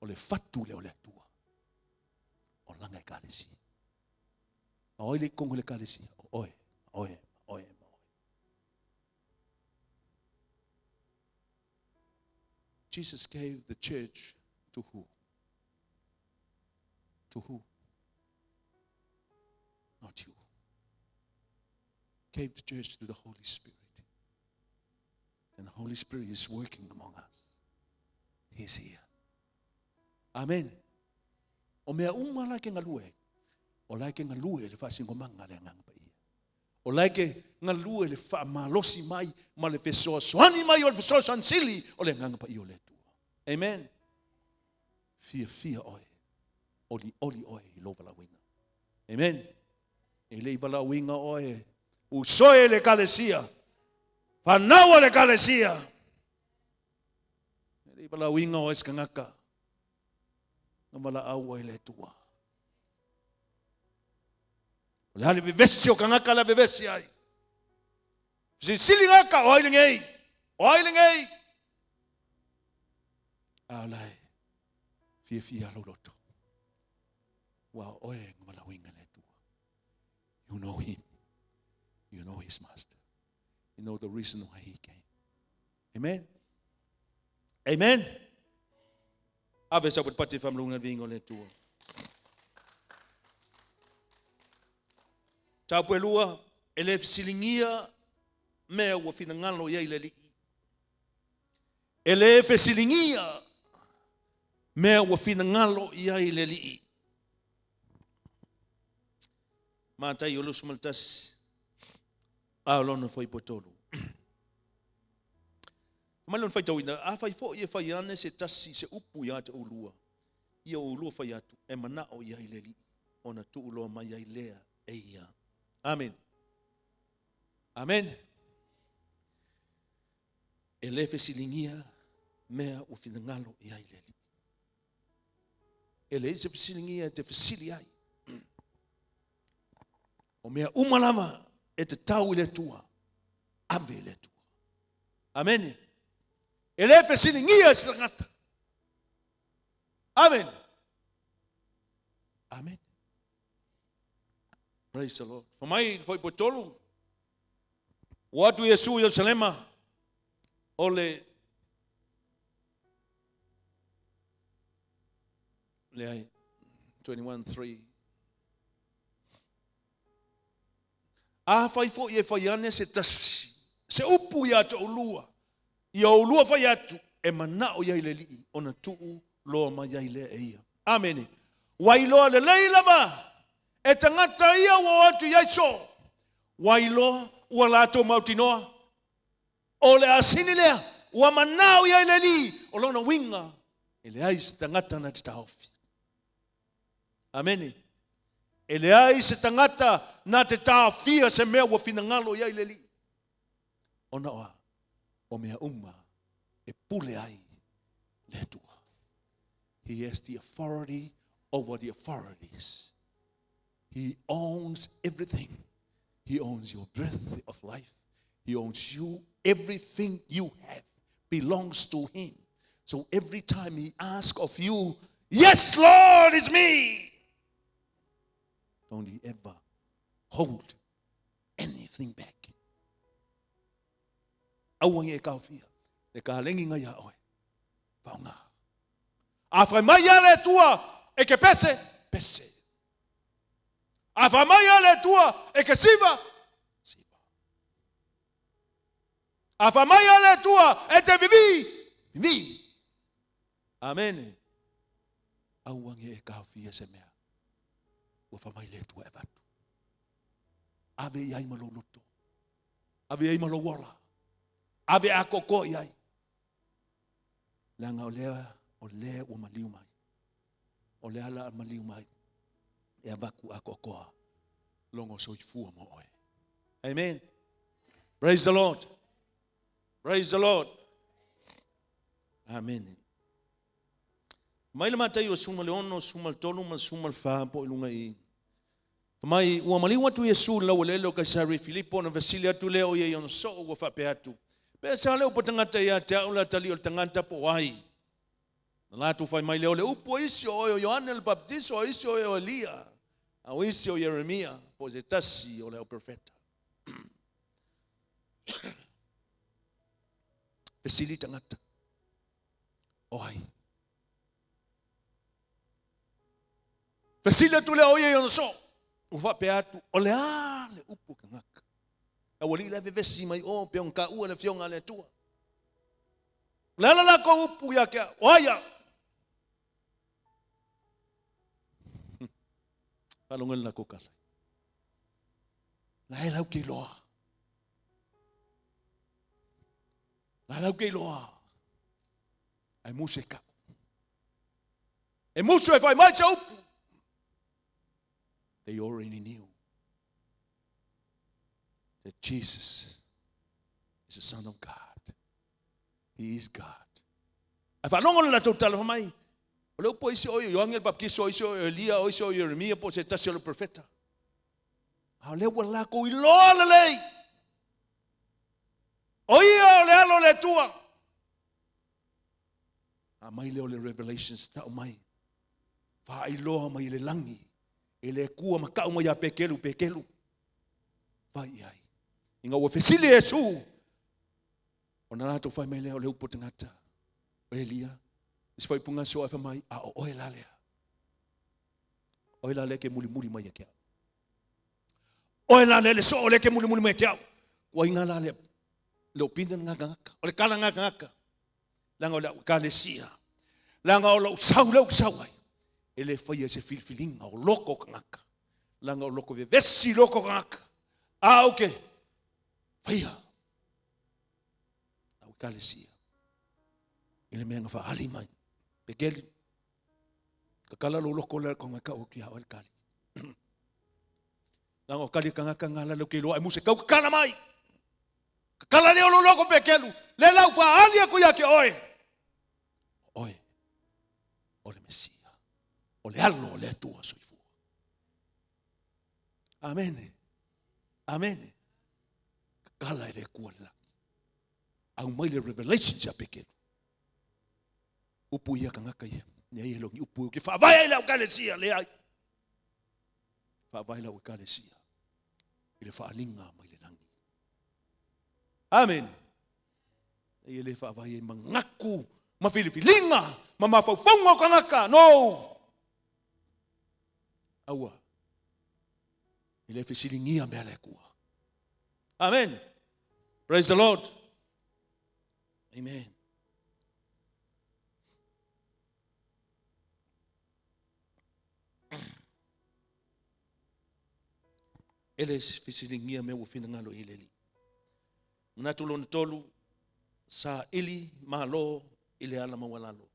Ole fatu le ole tua. Olanga e kalesi. Oi le kongo le kalesi. Oi. Jesus gave the church to who? To who? Not you. Gave the church to the Holy Spirit. And the Holy Spirit is working among us. He's here. Amen. O mea like ngalue. O like ngalue le fasingo manga le ngang pa ia. O like ngalue le fa malosi mai ma le feso soani mai o le feso sansili o le ngang pa ia le tu. Amen. Fia oi. Oli oi lo vala winga. Amen. Ele vala winga oi. Usoe le kalesia. Fanawa le kalesia. Ele vala winga oi skangaka. Ngamala au oi le tua. Ole hali vivesi o kangaka la vivesi ai. Sili ngaka oilingei. Oilingei. Alai. Fia lo loto. Wa oe ngamala winga le tua. You know him. You know his master. You know the reason why he came. Amen. Amen. Ave sa pati fam lunga vingo le tua. Tapelua elef silingia me wa finangalo ya ile. Elef silingia me wa finangalo ya ile. Mata yolo sumaltas alon foi potolo. Malon foi tawina a fai fo ye fai ane se tasi se upu ya te ulua. Ia ulua fai atu e mana o ya ile ona tu ulua mai ya ilea eia. Amen. Amen. Elefe silingia mea o finangalo ya ile. Elefe silingia te fasili ai. O mea umalama e te tau ile tua. Ave ile tua. Amen. Elefe silingia silangata. Amen. Amen. Praise the Lord. For my foi potolo. Watu Iesu Ierusalema ole le 21:3. A fai fo ye fai ane se tasi. Se upu ya te ulua. Ia ulua fai atu e mana o ya ileli ona tuu loa ma ya ile eia. Amen. Wailoa le leila ma. E tangata ia wa atu Iesu. Wailoa ua lato mautinoa. O le asini lea. Ua manao ya ileli. O lona winga. Ele ais tangata na te taofi. Amen. Ele ais tangata na te taofia se mea ua finangalo ya ileli. Ona oa. O mea e pule ai le tua. He has the authority over the authorities. He owns everything. He owns your breath of life. He owns you. Everything you have belongs to him. So every time he asks of you, yes, Lord, it's me. Don't you ever hold anything back. Awang e kaufia. Le ka lengi nga ya oe. Paunga. Afra maya le tua e ke pese. Pese. Afra maya le tua e ke siva. Siva. A whamai ale tua, e te vivi. Amen. Auange e kawhia se mea. Ua whamai le tua e watu. Ave iai malo loto. Ave iai malo wala. Ave a koko iai. Langa o lea ua maliu mai. O lea la maliu mai. E avaku a kokoa. Longo soifua mo oe. Amen. Praise the Lord. Praise the Lord. Amen. Mai le matai o suma le ono, suma le tonu, ma suma le wha, po ilunga i. Mai, ua mali watu Iesu lau lelo ka sari Filipo na vasili atu leo ia yon so ua whape atu. Pea sa leo po tangata ia te aula tali o tangata po wai. Na latu whai mai leo le upo isi o Ioane le baptiso, o isi o Elia, o isi o Jeremia, po se tasi o leo profeta. Vasili tangata. Oai. Vasili atu leo ia yon so. Ufa pe atu, o le upu ka ngaka. A wali le vevesi mai o, pe on ka ua le fionga le tua. Le ala ko upu ya kia, oaya. Palongel la ko kala. La e lau ke loa. La lau ke loa. Ai muse ka. E musu e fai mai cha upu. They already knew that Jesus is the Son of God. He is God. If I don't want to tell you, mai, o po isi o Ioane le baptiso, isi o Elia, o isi o Jeremia, po se tasi o le profeta. A le wala ko I loa le lei. O ia o le alo le tua. A mai leo le Revelations ta o mai. Fa I loa mai le langi. Ele kua makau mai a pekelu. Vai ai. Inga ua fesili Iesu. O na rato fai mai leo le upo tangata. O Elia. Is fai punga soa fa mai a o oe lalea. Oe lalea ke muli mai a kia. Oe lalea le so le ke muli mai a kia. Wa inga lalea. Le opinda ngaka. O le kala ngaka. Langa o le kalesia. Langa o le usau ai. Ele fai se filfilinga o loko kangaka. Langa o loko vesi loko kangaka. Oke. Faia. Au kalesia. Ele menga fa ali mai. Pekeli. Kakala lo loko le kangaka o kia o el kali. Langa o kali kangaka ngala lo ke lo ai muse kau kakala mai. Kakala le lo loko pekelu. Le lau fa ali ko ya ke oe. Oe. Ole Mesia. O le alo o le atua soifua. Amen. Amen. Kala e le kua la. Au mai le Revelation ja pekelu. Upu ia kangaka ia. Nia ia longi upu. Ke whaavai la ukalesia le ai. Whaavai la ukalesia. Ile whaalinga mai le langi. Amen. Ia le whaavai mangaku. Mawhilifilinga. Mawhauwhaunga kangaka. No. Aua. Ile fesilingia mea le kua. Amen. Praise the Lord. Amen. Ele fesilingia mea ufina ngalo ileli. Natulo tolu sa ili malo ile ala mawalalo.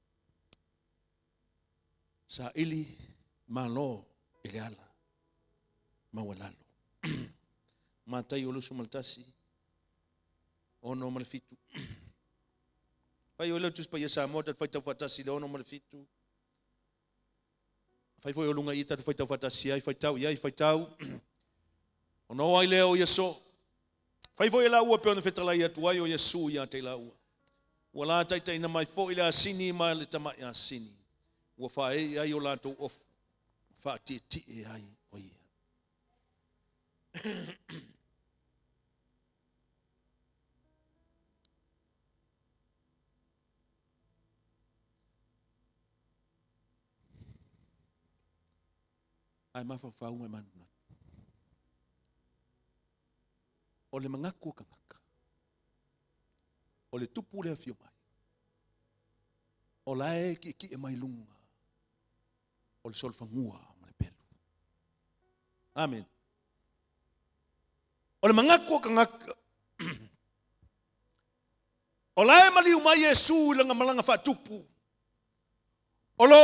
Sa ili malo ile ala mawalalo. Matai olu sumaltasi ono malfitu. Pai olu tus pa SAMOAN dat fai tafatasi le ono malfitu. Fai foi olunga ita fai tafatasi ai fai tau. Ono ai leo Iesu. Fai foi la ua pe ona fetala ia tuai o Iesu ia te la ua. Wala tai tai na mai fo ile asini ma le tama ia asini. Wa fai ai o lato of. Fa ti ai o ia. Ai mafafau mai manuna. O le mangaku kangaka. o le tupu le fio mai. O lae ki e mai lunga. O le solfangua ma le pelu. Amen. O le mangako ka ngaka. O lae maliu mai Iesu langa malanga whatupu. O lo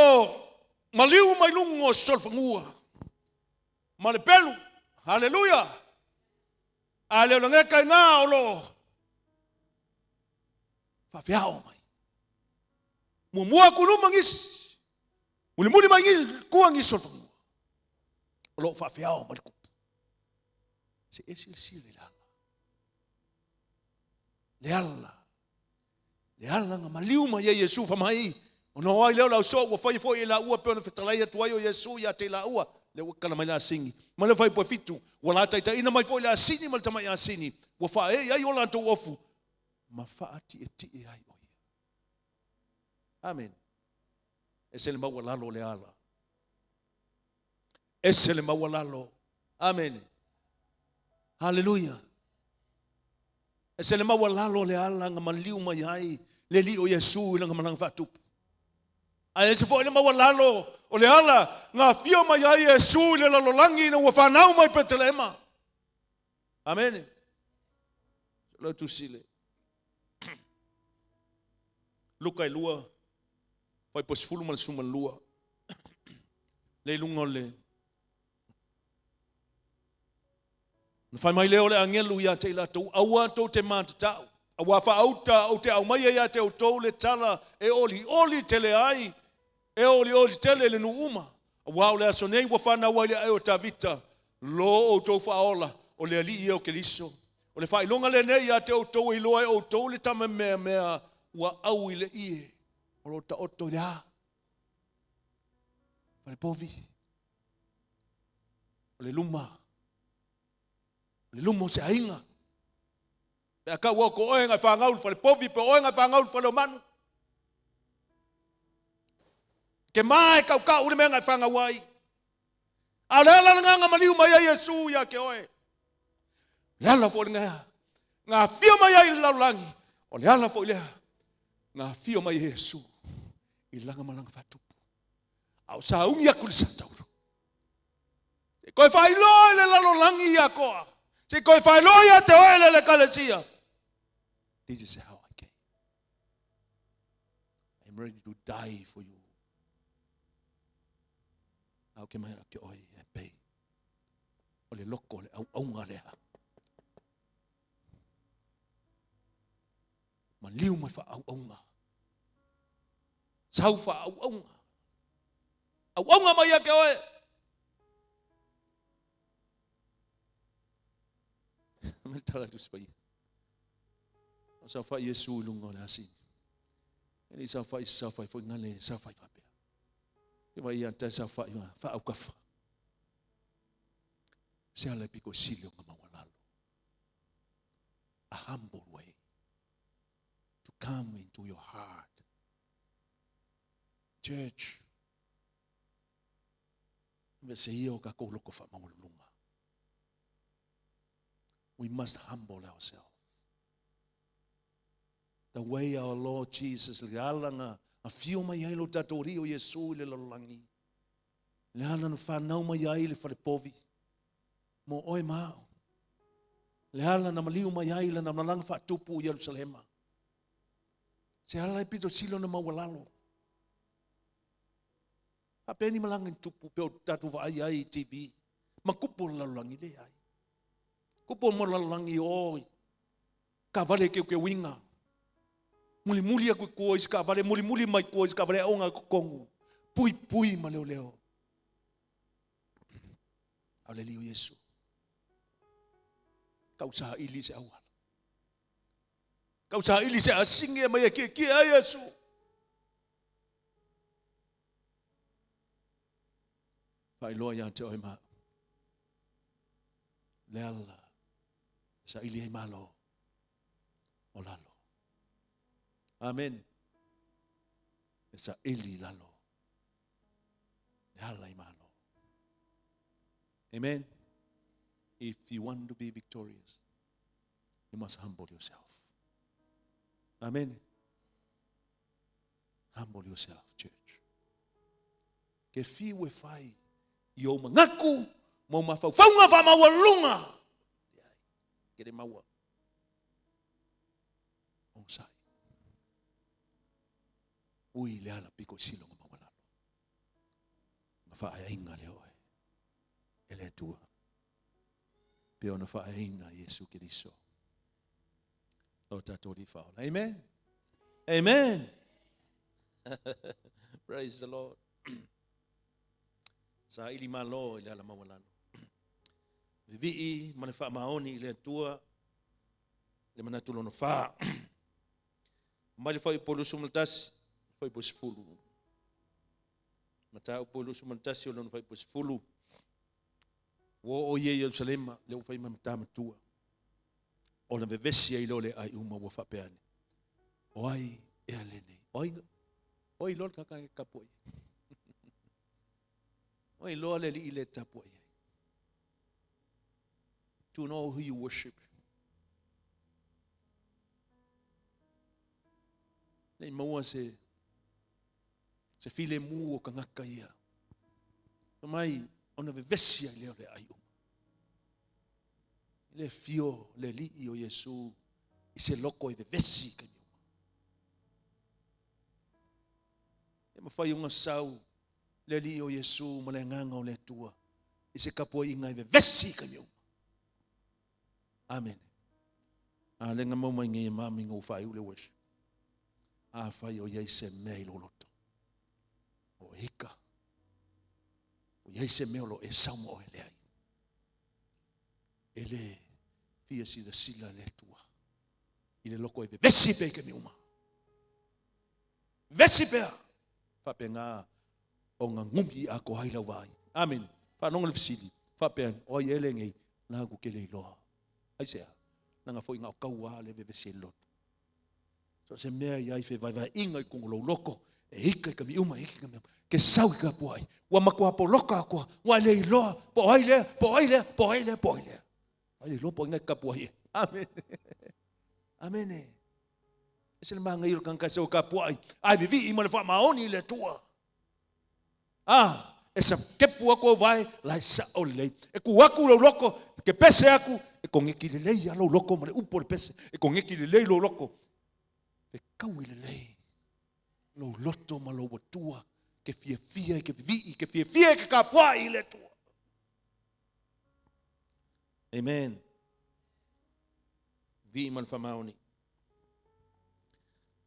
maliu mai lunga o solfangua. Ma le pelu. Hallelujah. A leo langa kai ngā o lo. Whawhiao mai. Mua kuluma ngis. Muli mai ngis kua ngis solfangua. O lo whawhiao mai kupu. Se esil le ala. Le ala. Le ala nga maliu mai Iesu whamai. O no ai leo lau so ua whai e la ua peona whetalai atu ai o Iesu ia te la ua. Le ua kala mai la singi. Ma le whai po fitu. Ua la taita ina mai foi la sini ma le tamai a sini. Ua wha e ai o la antou ofu. Ma wha ati e ai o ia. Amen. E se le maua lalo le ala. E se le maua lalo. Amen. Hallelujah. E se le maua lalo le ala nga maliu mai ai. Le li o Iesu nga manang whatupu. A e se fo le maua lalo o le ala nga fio mai ai Iesu le lalolangi na ua whanau mai Betelema. Amen. Lau tu sile. Luka e lua. Fai po sifulu ma le suma lua. Le lunga le. Na fai mai leo le angelu ia te ila tau. Aua tau te mātatau. Aua wha auta au te au mai ia te au tau le tala e oli tele ai. E oli tele le nuuma. Aua o le aso nei wa whanau ai le ai o ta vita. Lo o tau whaola o le ali ia o ke liso. O le whai longa le nei ia te au tau i loa e au tau le tama mea ua au i le ie. O lo ta oto i le a. Fale povi. O le luma. O le luma o se ainga. Pea ka ua ko oe ngai whangaul fale povi pe oe ngai whangaul fale o manu. Ke mai kau ule mea ngai whangawai. A le ala nganga maliu mai ai Iesu ia ke oe. Le ala fo le ngā. Ngā fio mai ai laulangi. O le ala fo lea. Ngā fio mai Iesu. I langa malanga whatupu. Au sa ungi aku le satauru. Se koe whailoi le lalolangi ia koa. Se koe whailoi a te oele le kalesia. This is how I came. I'm ready to die for you. Au ke mai ke oi e pei. O le loko le au ngā lea. Ma liu mai wha au ngā. Sau wha au ngā. Au ngā mai a ke oe. Me tala tu spai. O sa wha Iesu lunga o le asini. Eni sa wha fo ngale sa wha whapea. Ke mai anta sa wha au kafa. Se ala piko sili o ngā mawalalo. A humble way to come into your heart. Church. Me se ia o ka kouloko wha mawalunga. We must humble ourselves. The way our Lord Jesus, le alanga, a fio mai ai lo tatori o Iesu le lalangi. Le alana whanau mai ai le wharepovi. Mo oi mao. Le alana maliu mai ai le na malanga whatupu o Ierusalema. Se ala e pito silo na mawalalo. A peni malanga tupu pe o tatu wa ai TV. Ma kupo lalangi le ai. Kupo mo lalangi oi. Ka vale ke winga. Muli aku kois ka vale muli mai kois ka vale onga kongu. Pui ma leo. Ale liu Iesu. Kau sa ili se awal. Kau sa ili se asinge mai ke ai Iesu. Pai loa ya te oi ma. Leala. Sa ili ai malo. O lalo. Amen. Sa ili lalo. Leala ai malo. Amen. If you want to be victorious, you must humble yourself. Amen. Humble yourself, church. Ke fiu e fai, i o mangaku, mo mawhauwhaunga whamawalunga. Ke re maua. O sai. Ui le ala piko silonga mawalalo. Mawha inga leo e. Ele tua. Peo na wha inga Iesu Kiriso. Lo tatori whaola. Amen. Amen. Praise the Lord. Sa ili malo ile ala mawalano. Vivi mana wha maoni ile tua. Le mana tulo no wha. Mali wha i polu sumultas. Wha i posi fulu. Mata u polu sumultas i olon wha i posi fulu. Wo o ye Ierusalema le u wha i mamtama tua. O na vevesia i lole ai uma wa wha peane. O ai e alene. Oi lol kakang kapoi. Oi lol le ile tapoi. To know who you worship. Nei maua se file mu o kangaka ia. Mai ona vevesia leo le ai. Le fio le li o Iesu i se loko i vevesi ka. Mawhai unga sau, le li o Iesu, ma le nganga o le tua, i se kapua i ngai vesi ka miu. Amen. A le nga maumai ngai mami ngau whai ule worship. A whai o iei se mea i loloto. O hika. O iei se mea lo e saumo o e leai. E le fia si da sila le tua. I le loko e vesi pe ka miuma. Vesi pea. Whapenga o ngā ngumi a ko haila wai. Amen. Whanonga le fisili. Whapeng o i elengei nā ku ke le iloha. Aisea. Nā ngā fo i ngā kaua le vevese lot. So se mea i ai vai inga i kongolo loko. E hika i ka miuma, hika i ka miuma. Ke sau i ka puai. Wa makua po loka a kua. Wa le iloha. Po aile, po aile, po aile, po aile. Aile lopo inga i ka puai. Amen. Amen. Se le manga ilo kanka se o ka puai. Ai vivi i mana wha maoni le tua. E sa kepu ako vai lai sa o lei. E ku aku lo loko, ke pese aku, e ko ngeki le lei alo loko, ma le upo le pese, e ko ngeki le lei lo loko. E kau i le lei. Lo loto ma lo watua, ke fia, ke vivi, ke fia, ke ka puai le tua. Amen. Vi man wha maoni.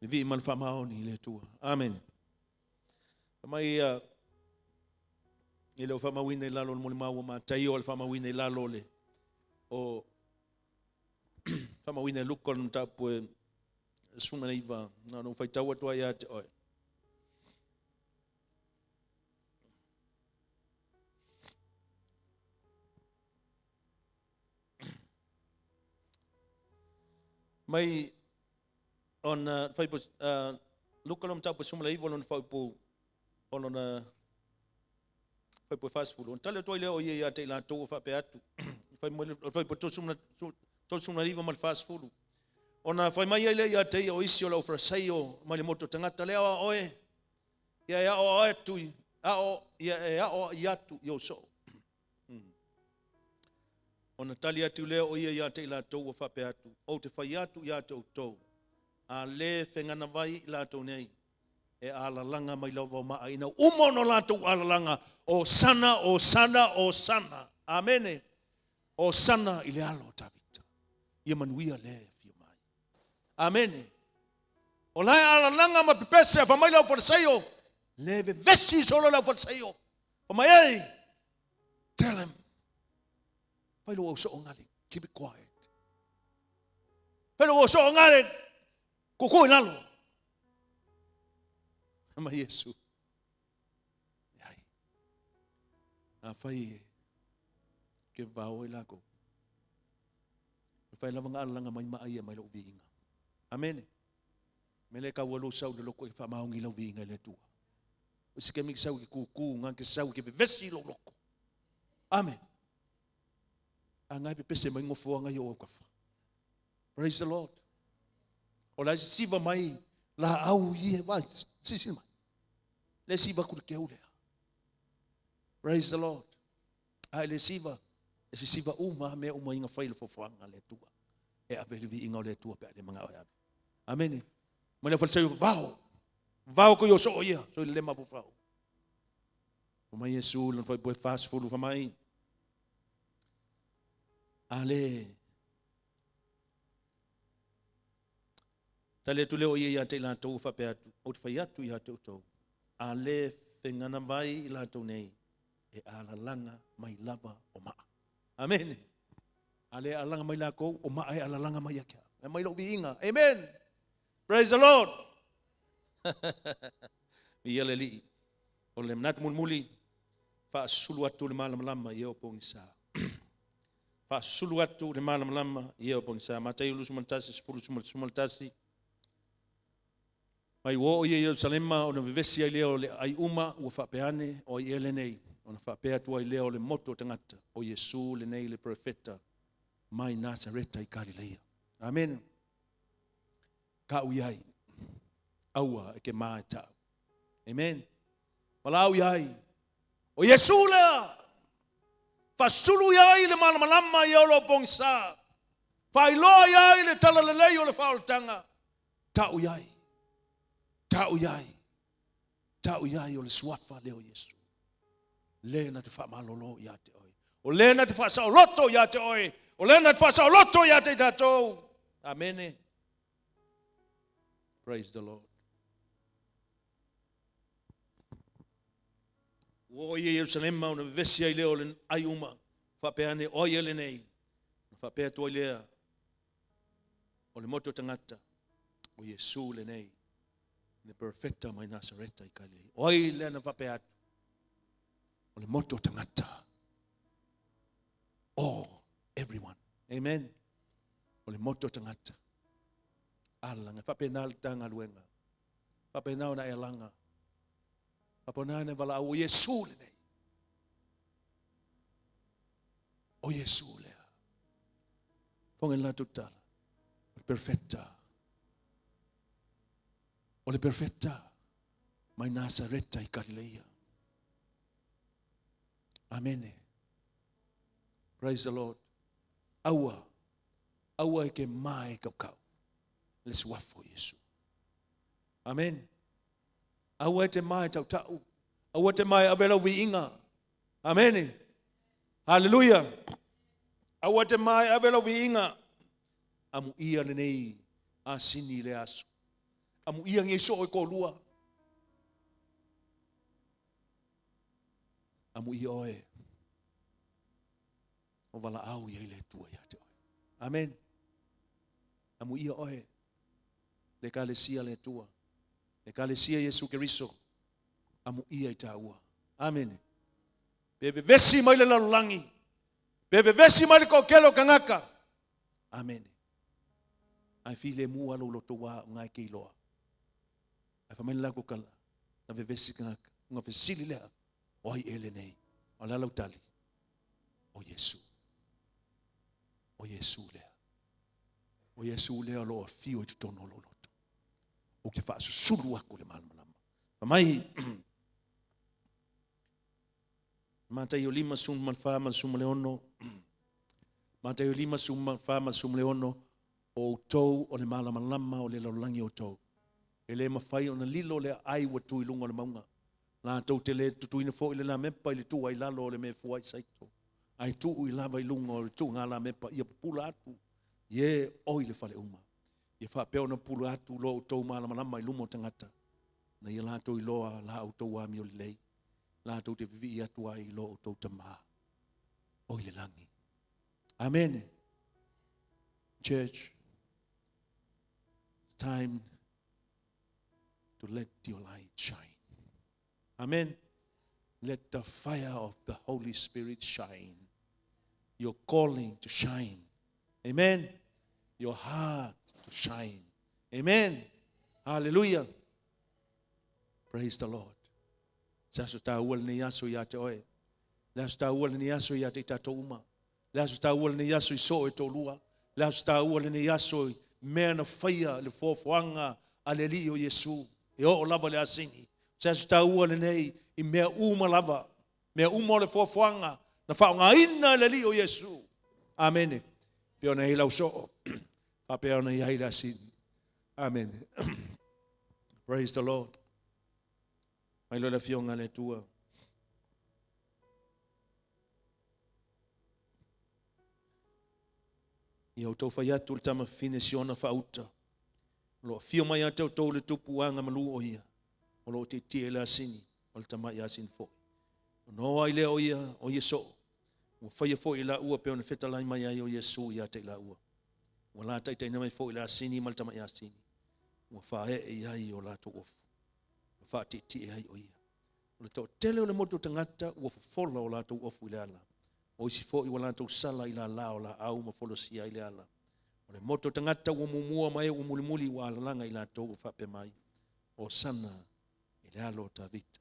Vi man wha maoni le tua. Amen. Mai i leo wha mawina i lalo mo le maua ma tai o le wha mawina i lalo le. O wha mawina i luko na tapu e sunga nei wa. Nā no whai tau atua ia te oi. Mai on whai po luko na tapu sunga nei wa lon whai po on foi por fast food. Tale to ile o ia te la to fa pe atu. Foi por to sumna riva mal fast food. Ona foi mai ile ia te o isi o la ofraseio mai le moto tangata le o oe. Ia o atu. Ia o ia tu yo so. Ona tali atu le o ia te la to fa pe atu. O te fai atu ia to. A le fengana vai la to nei. E alalanga mai lau ma ina umo no lato alalanga o sana. Amene. O sana ile alo tavita. Ia manuia le fia mai. Amene. O lai alalanga ma pipese fa mai lau forseio. Leve vesi solo lau forseio. Fa mai ei. Tell him. Fai lo o so ngale. Keep it quiet. Fai lo o so ngale. Kuku inalo. Ama Iesu. Ai. A fai ke vao i lako. Fai lava ngā langa mai maa ia mai lau viinga. Amen. Mele ka walo sau de loko i wha maongi lau viinga le tua. Usi ke miki sau ki kuku, ngā ke sau ke vevesi lau loko. Amen. A ngai pe pese mai ngofua ngai o kafa. Praise the Lord. O la siva mai la au ie wa sisi mai. Le siva ku ke ule. Praise the Lord. Ai le siva uma me uma inga faile fo fanga le tua. E aveli vi inga le tua pe le manga o. Amen. Mana fa sai vau ko yo so ia so le ma fo vau. O mai Iesu lan foi boy fast food fa mai. Ale tale tu le o ia te la tu fa pe o fa ia tu ia tu to. Ale fengana vai la tu nei e ala langa mai lava o ma. Amen. Ale alanga mai la ko o ma e ala langa mai akia. E mai lo vi inga. Amen. Praise the Lord. Ia li o le mnat mulmuli fa sulu atu le malam lama ia o pongisa. Fa sulu atu le malam lama ia o pongisa. Matai ulu sumaltasi sepuluh sumaltasi. Mai wo ia Ierusalema ona vivesi ai leo le ai uma ua fapeane o ia le nei. Ona fapea tua ai leo le moto tangata o Iesu le nei le profeta mai Nazareta i Galilea. Amen. Ka uiai aua e ke mai tau. Amen. Walau iai o Iesu lea fasulu iai le malamalama i olo pongisa. Failoa iai le talalelei o le faoltanga. Tau iai. Tau iai o le suafa leo Iesu. Le na te fa malolo ia te oi. O le na te fa sa loto ia te oi. O le na te fa sa loto ia te tatou. Amen. Praise the Lord. O Ierusalema ona vesi ai leo le ai uma. Fa peane oi ele nei. Fa pe to lea. O le moto tangata. O Iesu le nei. Le perfecta mai Nazareta i Galilea. Oi le na fa pe atu. O le moto tangata. Oh, everyone. Amen. O le moto tangata. Alanga. Whapena le tanga luenga. Whapena o na e langa. Whapena ne wala o Iesu le nei. O Iesu lea. Fongen la tutala. O le perfecta. O le perfecta. Mai Nazareta i Galilea. Amen. Praise the Lord. Aua e ke mai kau. Le suafo Iesu. Amen. Aua e te mai tau tau. Aua te mai avela vi inga. Amen. Hallelujah. Aua te mai avela vi inga. Amu ia le nei asini le aso. Amu ia ngai so e ko lua. Amu ia oe. O wala au ia le tua ia te oe. Amen. Amu ia oe. Le kalesia le tua. Le kalesia Iesu Keriso. Amu ia i taua. Amen. Peve vesi mai le lalulangi. Peve vesi mai le kokelo kangaka. Amen. Ai fi le mua lo loto wa ngai ke iloa. Ai famele la kokala. Na vevesi kangaka. Nga vesili lea. Oi ele nei. O la lautali. O Iesu. O Iesu lea. O Iesu lea lo fio i tutono lo loto. O ke fa susulu aku le malama. Mai Matai o lima sum malfa mal sum leono. Matai o lima sum malfa mal sum leono. O tou o le malama o le laulangi o tou. Ele mafai o na lilo le ai wa tui lunga le maunga. La tau te le tutuina fo i le la mepa i le tu ai lalo o le me fuai saito. Ai tu i lava i lunga o le tu ngā la mepa ia pula atu. Ie oi le fale uma. Ia wha peo na pula atu lo tau malama i lumo tangata. Na ia la tau i loa la au tau ami o le lei. La tau te vivi i atu ai lo tau tama. Oi le langi. Amen. Church, it's time to let your light shine. Amen. Let the fire of the Holy Spirit shine. Your calling to shine. Amen. Your heart to shine. Amen. Hallelujah. Praise the Lord. Sasu ta ual ni yaso ya te oe. Lasu ta ual ni yaso ya te tato uma. Lasu ta ual ni yaso i so e to lua. Lasu ta ual ni yaso mea na whaia le fofoanga a le li o Iesu. E o lava le asini. Sa su taua le nei i mea uma lava. Mea uma o le fofoanga na whaonga ina le li o Iesu. Amen. Peo na hilau so. Peo na i le asini. Amen. Praise the Lord. Mai lo le fionga le tua. I au tau whai atu le tama whine siona whauta. Lo fio mai atau tau le tupu anga malu o ia. O lo te tie le asini. O le tama i asini fo. No ai le o ia so. O whaia fo i la ua peo na whetalai mai ai o Iesu i ate i la ua. O la taitai na mai fo i la asini ma le tama i asini. O whae e ai o la to ofu. O wha te tie ai o ia. O le tau tele o le moto tangata ua fofola o la to ofu i le ala. O isi fo i wala tau sala i la la o la au ma folo sia i le ala. O le moto tangata ua mumua mai ua mulimuli wa alalanga i la tau o whape mai. O sana i le alo ta vita.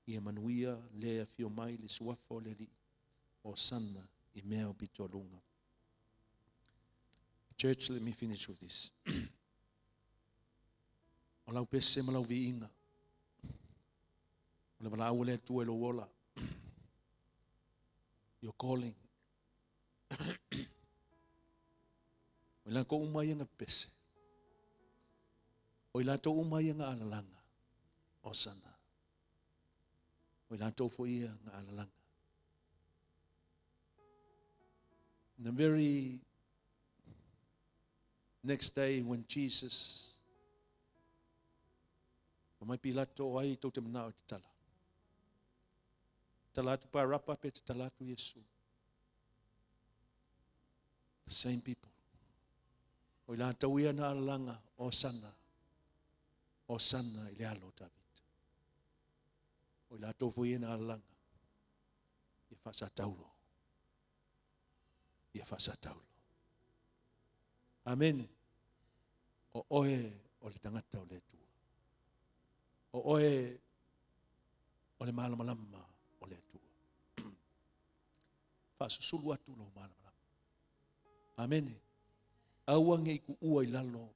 I manuia lea fio mai le suafa o le li. O sana i mea o bito lunga. Church, let me finish with this. O lau pese ma lau vi inga. O le wala au le tu e lo wola. Your calling. O la ko umai nga pese. O la to umai nga alalanga. O sana. O la to fo ia nga alalanga. The very next day when Jesus mai pilato ai to te mana o te tala. Talatu pa rapa pe te talatu Iesu. The same people. O la tauia na alanga o sana i le alo David. O la tofuia na alanga. Ia fasa taulo. Ia fasa taulo. Amen. O oe o le tangata o le tua. O oe o le malamalama o le tua. Fasusulu atu lo malamalama. Amen. Awange iku ua i lalo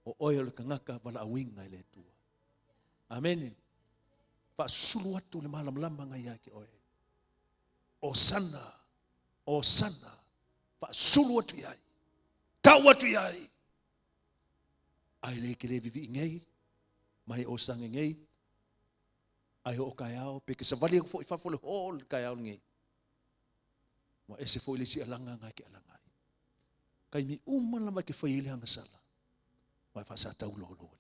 o oe o le kangaka wala awinga i le tua. Amen. Fasusulu atu le malamalama ngai ake oe. O sana. Fasusulu atu iai. Tau atu iai. Ai le kele vivi ngei. Mai o sange ngei. Ai o kai au. Peke sa vali fo i fafole hol kai au ngei. Wa ese fo i le si alanga ngai ke alanga. Kai mi umala mai ke whaile hanga sala. Wa fa sa tau lo lo.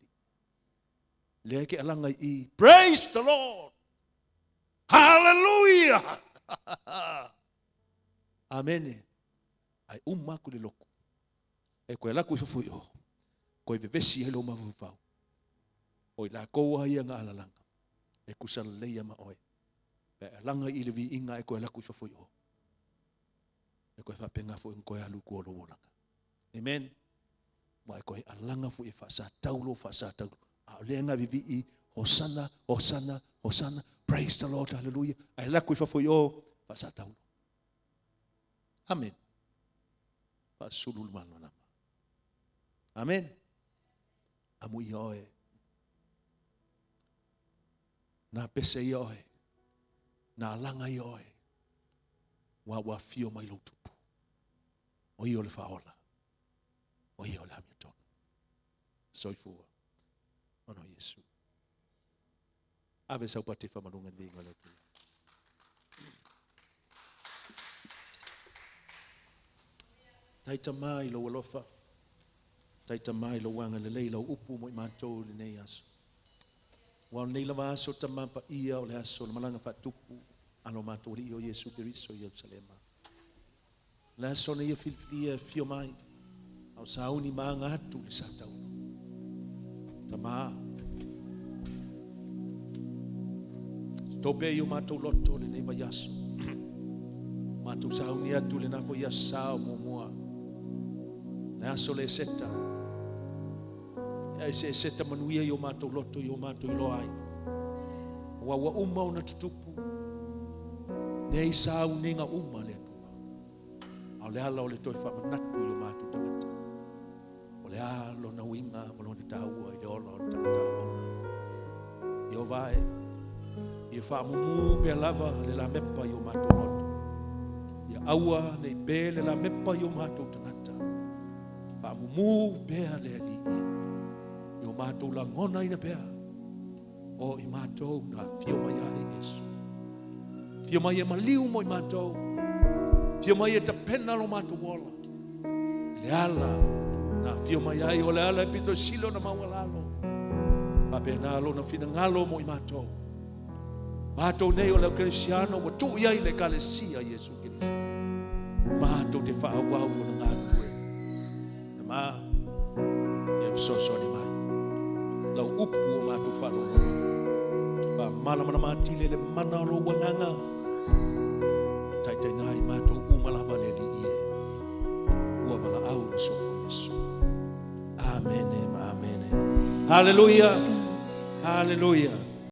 Le ke alanga i. Praise the Lord. Hallelujah. Amen. Ai umaku le loko. E koe laku i fafui o. Koe vevesi helo mawufau. Oi la koua ia nga alalanga. E kusala leia ma oe. Pe alanga i le vi inga e koe laku i fafui o. E koe whapenga fu in koe alu kuolo wolanga. Amen. Wa e koe alanga fu i whasa taulo. A leanga vivi i Hosanna. Praise the Lord. Hallelujah. Ai laku i fafui o. Whasa taulo. Amen. Pasulul manana. Amen. Amu i oe. Na pese i oe. Na langa i oe. Wa fio mai lo tupu. O i ole faola. O i ole amiatona. Soifua. Ono Iesu. Ave sau pate whamarunga vinga le tu. Taita mai lo walofa. Taita mai lo wanga le leila upu mo i mātou le nei aso. Wa nei lava aso tamapa ia o le aso le malanga whatupu alo mātou li o Iesu Kiriso i Ierusalema. Le aso na ia filfilia fio mai au sauni maanga atu le satau. Tama. Tope i o mātou loto le nei vai aso. Mātou sauni atu le nafo ia sao mua. Le aso le seta. E se seta manuia i o mātou loto i o mātou i loai. Wa uma o na tutupu. Nei sao nenga uma le tua. Au le ala o le toi whamanatu i o mātou tangata. O lea lo na winga mo lo tau i le ola o tau yo vai ia fa mu pe lava le la mepa yo mato ia aua nei pe le la mepa yo mato tangata fa mu pe le li yo mato la ngona ina pe o i mato na fio mai ai Iesu fio mai e maliu mo i mato fio mai e tapena lo mato wola le ala na fio mai ai o le ala e pito silo na mawalalo pa pena lo na fina ngalo mo i mato mato nei o le cristiano o tu ia le kalesia Iesu Kristo mato te fa wa o na ngalo e ma e so ni mai la upu o mato fa lo fa mala mana mati le mana lo wanganga tai tai nai mato u mala male li ie u vala au so fo Yesu amen amen hallelujah hallelujah